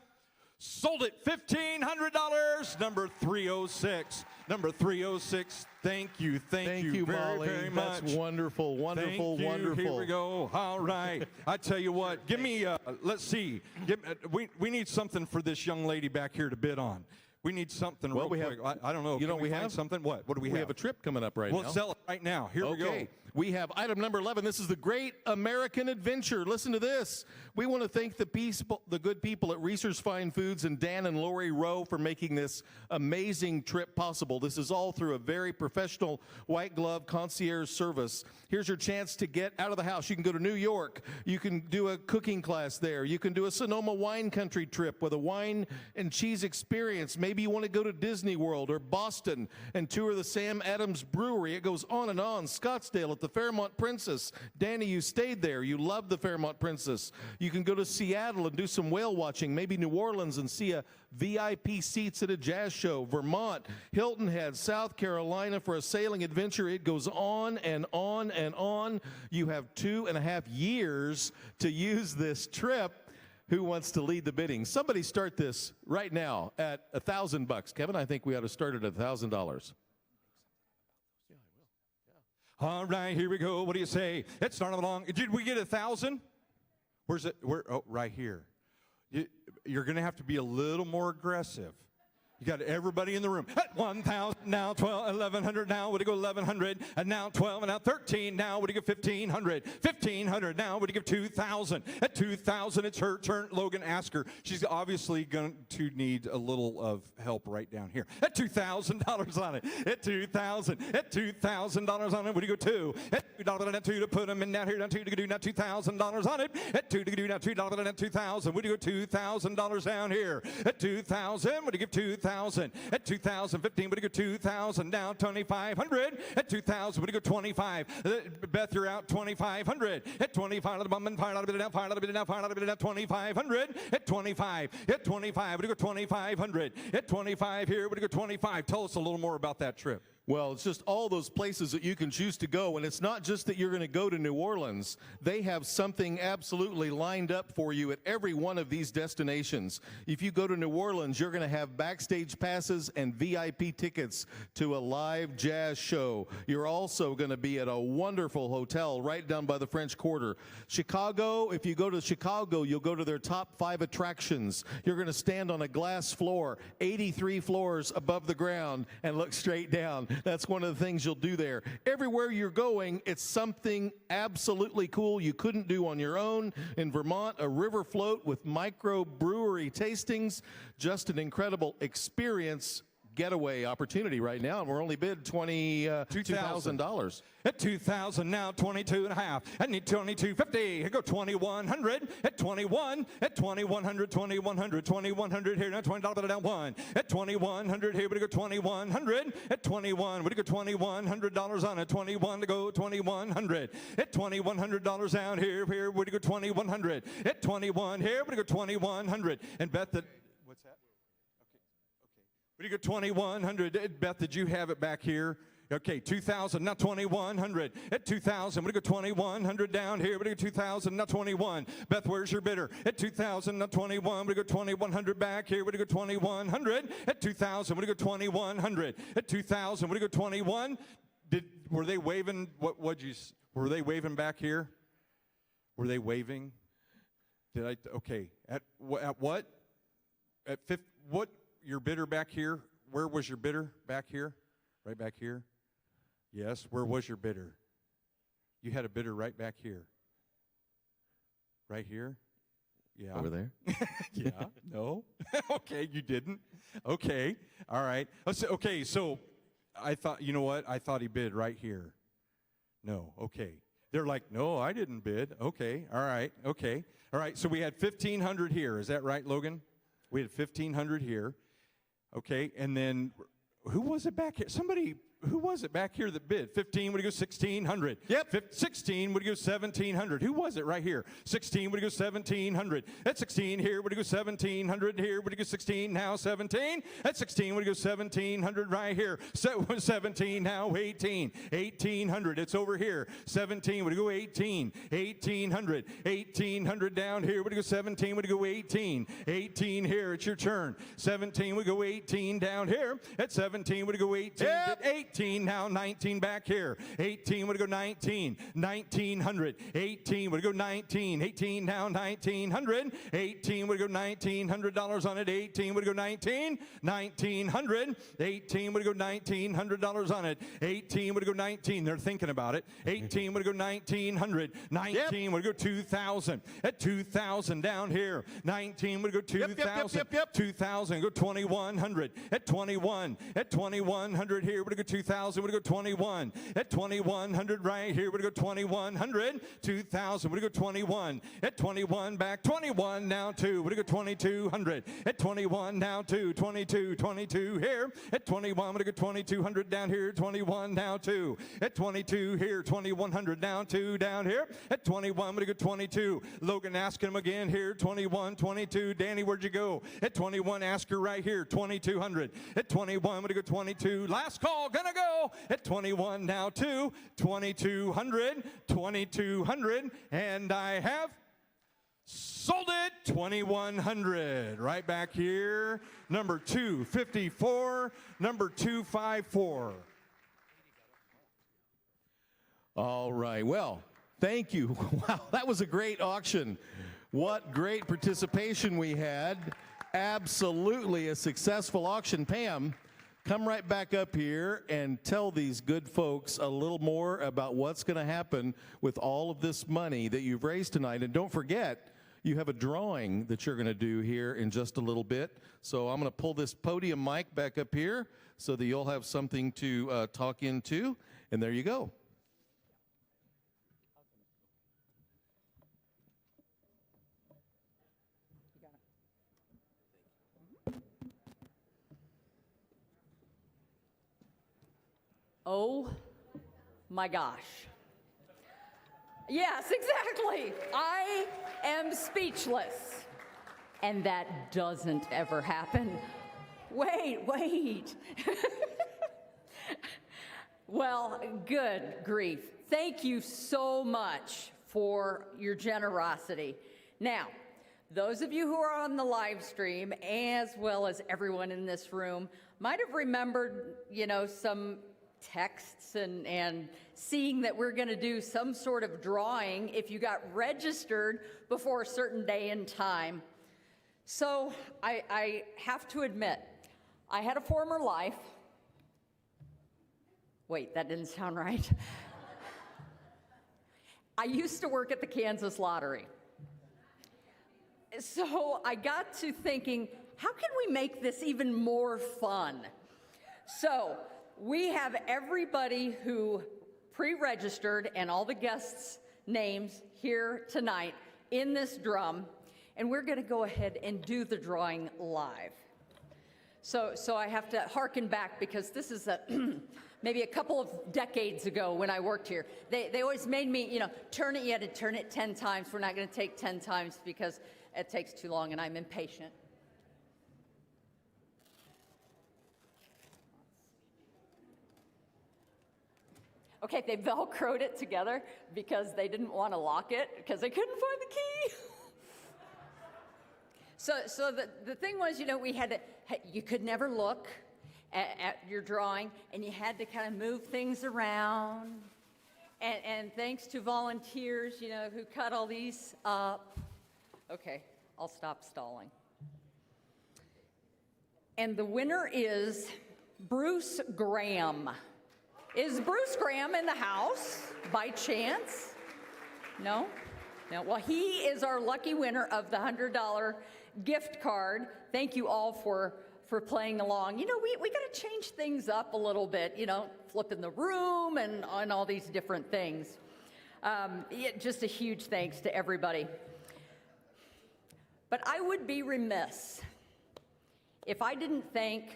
sold it. $1,500. Number 306. Number 306. Thank you very,
Molly.
very much.
That's wonderful, wonderful, wonderful.
Here we go. All right. I tell you what. Give me. Let's see. We need something for this young lady back here to bid on. We need something real quick. I don't know.
You know, we have
something. What do we have?
We have a trip coming up right now.
We'll sell it right now. Here we go.
We have item number 11. This is the Great American Adventure. Listen to this. We want to thank the good people at Reese's Fine Foods and Dan and Lori Rowe for making this amazing trip possible. This is all through a very professional white glove concierge service. Here's your chance to get out of the house. You can go to New York. You can do a cooking class there. You can do a Sonoma wine country trip with a wine and cheese experience. Maybe Maybe you want to go to Disney World or Boston and tour the Sam Adams Brewery. It goes on and on. Scottsdale at the Fairmont Princess. Danny, you stayed there. You love the Fairmont Princess. You can go to Seattle and do some whale watching. Maybe New Orleans and see a VIP seats at a jazz show. Vermont, Hilton Head, South Carolina for a sailing adventure. It goes on and on and on. You have 2.5 years to use this trip. Who wants to lead the bidding? Somebody start this right now at $1,000. Kevin, I think we ought to start at $1,000.
All right, here we go. What do you say? It's starting along. Did we get 1,000? Where's it? Where? Oh, right here. You're going to have to be a little more aggressive. You got everybody in the room. At 1,000, now 12, 1,100, now would you go 1,100, and now 12, and now 13, now would you go 1,500, 1,500, now would you give 2,000. At 2,000, it's her turn. Logan, ask her. She's obviously going to need a little of help right down here. At $2,000 on it. At 2,000. At $2,000 on it. Would you go 2? At $2 and 2 to put them in down here. Down 2 to do now $2,000 on it. At 2 to do now $2 and 2,000. Would you go $2,000 down here? At 2,000, would you give 2,000? At 2,015, would you go 2,000 down 2,500? At 2,000, would you go 25? Beth, you're out 2,500. At 25, the bum and fire out of it now, fire out of it now, fire out of it now 2,500. At 25, at 25, would you go 2,500? At 25 here, would you go 25? Tell us a little more about that trip.
Well, it's just all those places that you can choose to go, and it's not just that you're going to go to New Orleans. They have something absolutely lined up for you at every one of these destinations. If you go to New Orleans, you're going to have backstage passes and VIP tickets to a live jazz show. You're also going to be at a wonderful hotel right down by the French Quarter. Chicago, if you go to Chicago, you'll go to their top 5 attractions. You're going to stand on a glass floor, 83 floors above the ground, and look straight down. That's one of the things you'll do there. Everywhere you're going, it's something absolutely cool you couldn't do on your own. In Vermont, a river float with microbrewery tastings. Just an incredible experience. Getaway opportunity right now, and we're only bid $2,000.
At 2,000 now, 22.5. I need 22.50. I go 2,100. At 21. At 2,100. 2,100. 2,100 here now. $20 down 1. At 2,100 here, we go 2,100. At 21, we go $2,100 on it. 21 to go 2,100. At $2,100 down here. Here we go 2,100. At 21 here, we go 2,100. And Beth, what's that? What do you go 2,100? Beth, did you have it back here? Okay, 2,000, now 2,100. At 2,000, we go 2,100 down here. We go 2,000, now 21. Beth, where's your bidder? At 2,000, now 21. We go 2,100 back here. We go 2,100. At 2,000, we go 2,100. At 2,000, we go 21. Were they waving? Were they waving back here? Were they waving? Okay. At what? At what? Your bidder back here? Where was your bidder? Back here? Right back here? Yes. Where was your bidder? You had a bidder right back here. Right here? Yeah.
Over there?
Yeah. No? Okay, you didn't. Okay. All right. Okay, so I thought, you know what? I thought he bid right here. No. Okay. They're like, no, I didn't bid. Okay. All right. Okay. All right. So we had 1,500 here. Is that right, Logan? We had 1,500 here. Okay, and then who was it back here? Somebody, who was it back here that bid? 15, would you go 1,600?
Yep.
16, would you go 1,700? Who was it right here? 16, would you go 1,700? At 16 here, would you go 1,700 here? Would you go 16, now 17? At 16, would you go 1,700 right here? 17, now 18. 1,800, it's over here. 17, would you go 18? 1,800. 1,800 down here, would you go 17? Would you go 18? 18 here, it's your turn. 17, would you go 18 down here. At 17, would you go 18? Yep. 18, now 19 back here. 18, would you go 19? 1,900. 18, would you go 19? 18, now 1,900. 18, would you go $1,900 on it. 18, would you go 19? 1,900. 18, would you go $1,900 on it. 18, would you go 19? They're thinking about it. 18, would you go 1,900. 19, would you go 2,000. At 2,000 down here. 19, would you go 2,000. 2,000, go 2,100. At 21. At 2,100 here, would you go 2,000, we're going to go 21. At 2,100 right here, we're going to go 2,100. 2,000, we're going to go 21. At 21, back 21, now 2. We're going to go 2,200. At 21, now 2. 22, 22 here. At 21, we're going to go 2,200 down here. 21, now 2. At 22 here, 2,100 down 2 down here. At 21, we're going to go 22. Logan asking him again here. 21, 22. Danny, where'd you go? At 21, ask her right here. 2,200. At 21, I'm going to go 22. Last call, gonna go. At 21, now 2. 2,200. 2,200. And I have sold it. 2,100. Right back here. Number 254. Number 254.
All right. Well, thank you. Wow, that was a great auction. What great participation we had. Absolutely a successful auction. Pam, come right back up here and tell these good folks a little more about what's going to happen with all of this money that you've raised tonight. And don't forget, you have a drawing that you're going to do here in just a little bit. So I'm going to pull this podium mic back up here so that you'll have something to talk into. And there you go.
Oh my gosh. Yes, exactly. I am speechless. And that doesn't ever happen. Wait. Well, good grief. Thank you so much for your generosity. Now, those of you who are on the live stream, as well as everyone in this room, might have remembered, some texts and seeing that we're going to do some sort of drawing if you got registered before a certain day and time. So I have to admit, I had a former life. Wait, that didn't sound right. I used to work at the Kansas Lottery. So I got to thinking, how can we make this even more fun? So we have everybody who pre-registered and all the guests' names here tonight in this drum, and we're going to go ahead and do the drawing live. So I have to hearken back because this is maybe a couple of decades ago when I worked here. They always made me, turn it, you had to turn it 10 times. We're not going to take 10 times because it takes too long and I'm impatient. Okay, they Velcroed it together because they didn't want to lock it because they couldn't find the key. So the thing was, we had to, you could never look at your drawing and you had to kind of move things around. And thanks to volunteers, who cut all these up. Okay, I'll stop stalling. And the winner is Bruce Graham. Is Bruce Graham in the house by chance? No? Well, he is our lucky winner of the $100 gift card. Thank you all for playing along. We got to change things up a little bit, flipping the room and all these different things. Just a huge thanks to everybody. But I would be remiss if I didn't thank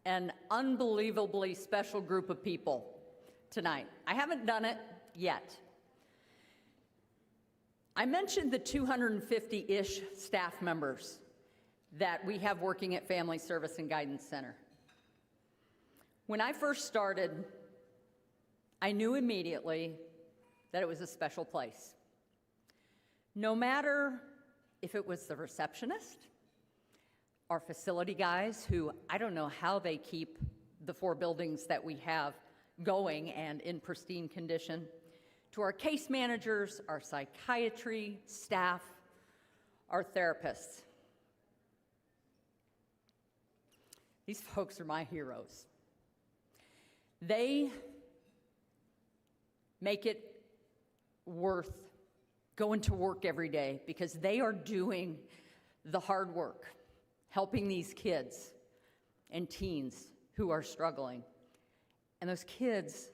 an unbelievably special group of people tonight. I haven't done it yet. I mentioned the 250-ish staff members that we have working at Family Service and Guidance Center. When I first started, I knew immediately that it was a special place. No matter if it was the receptionist, our facility guys, who I don't know how they keep the 4 buildings that we have going and in pristine condition, to our case managers, our psychiatry staff, our therapists. These folks are my heroes. They make it worth going to work every day because they are doing the hard work, helping these kids and teens who are struggling. And those kids,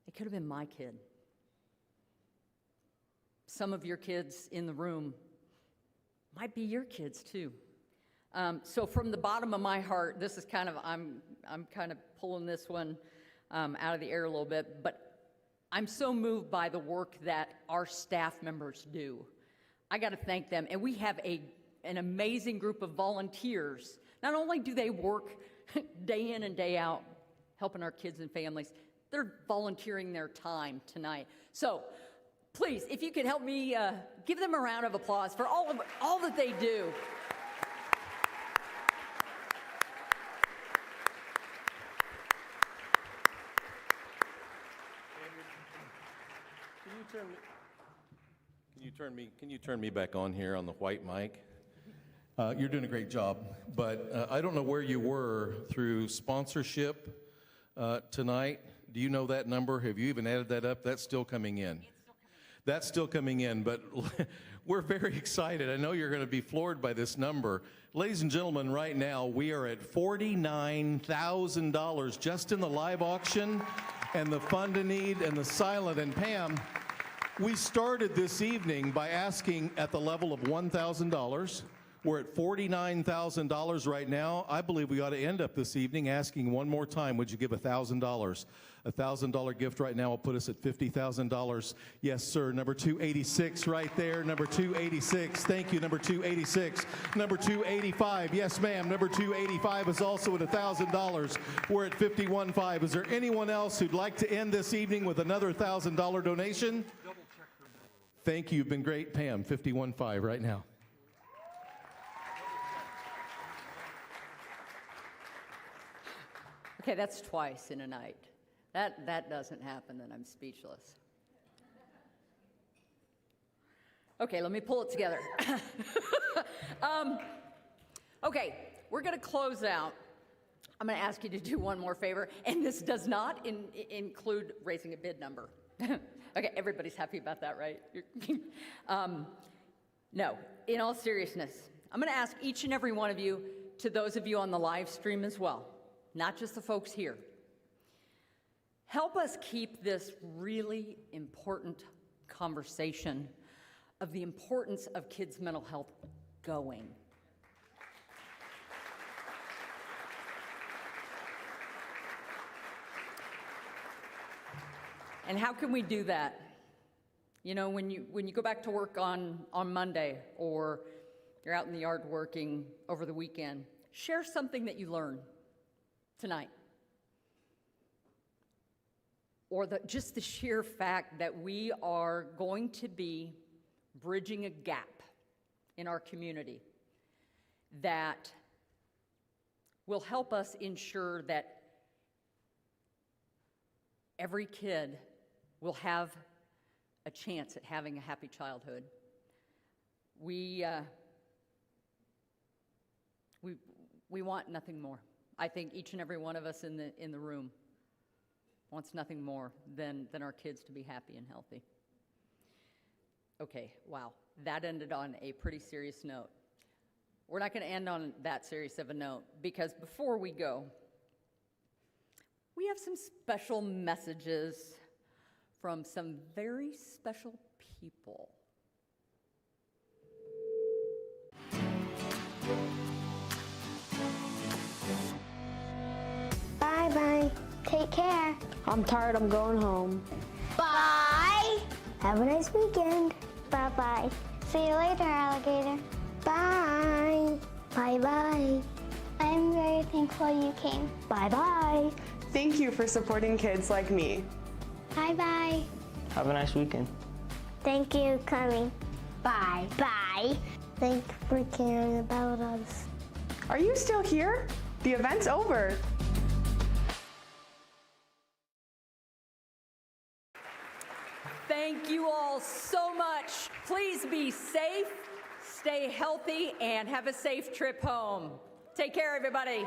it could have been my kid. Some of your kids in the room might be your kids too. So from the bottom of my heart, this is kind of, I'm kind of pulling this one out of the air a little bit, but I'm so moved by the work that our staff members do. I got to thank them. And we have an amazing group of volunteers. Not only do they work day in and day out helping our kids and families, they're volunteering their time tonight. So please, if you could help me give them a round of applause for all that they do.
Can you turn me back on here on the white mic? You're doing a great job, but I don't know where you were through sponsorship tonight. Do you know that number? Have you even added that up? That's still coming in. That's still coming in, but we're very excited. I know you're going to be floored by this number. Ladies and gentlemen, right now we are at $49,000 just in the live auction and the Fund a Need and the silent. And Pam, we started this evening by asking at the level of $1,000. We're at $49,000 right now. I believe we ought to end up this evening asking one more time, would you give $1,000? A $1,000 gift right now will put us at $50,000. Yes, sir. Number 286 right there. Number 286. Thank you, number 286. Number 285. Yes, ma'am. Number 285 is also at $1,000. We're at $51,500. Is there anyone else who'd like to end this evening with another $1,000 donation? Thank you. You've been great, Pam. $51,500 right now.
Okay, that's twice in a night. That doesn't happen, then I'm speechless. Okay, let me pull it together. Okay, we're going to close out. I'm going to ask you to do one more favor, and this does not include raising a bid number. Okay, everybody's happy about that, right? No, in all seriousness, I'm going to ask each and every one of you, to those of you on the live stream as well, not just the folks here, help us keep this really important conversation of the importance of kids' mental health going. And how can we do that? You know, when you go back to work on Monday, or you're out in the yard working over the weekend, share something that you learned tonight. Or just the sheer fact that we are going to be bridging a gap in our community that will help us ensure that every kid will have a chance at having a happy childhood. We want nothing more. I think each and every one of us in the room wants nothing more than our kids to be happy and healthy. Okay, wow, that ended on a pretty serious note. We're not going to end on that serious of a note, because before we go, we have some special messages from some very special people.
Bye-bye. Take care.
I'm tired, I'm going home.
Bye. Have a nice weekend. Bye-bye.
See you later, alligator.
Bye. Bye-bye.
I'm very thankful you came.
Bye-bye.
Thank you for supporting kids like me.
Bye-bye.
Have a nice weekend.
Thank you for coming.
Bye.
Bye. Thank you for caring about us.
Are you still here? The event's over.
Thank you all so much. Please be safe, stay healthy, and have a safe trip home. Take care, everybody.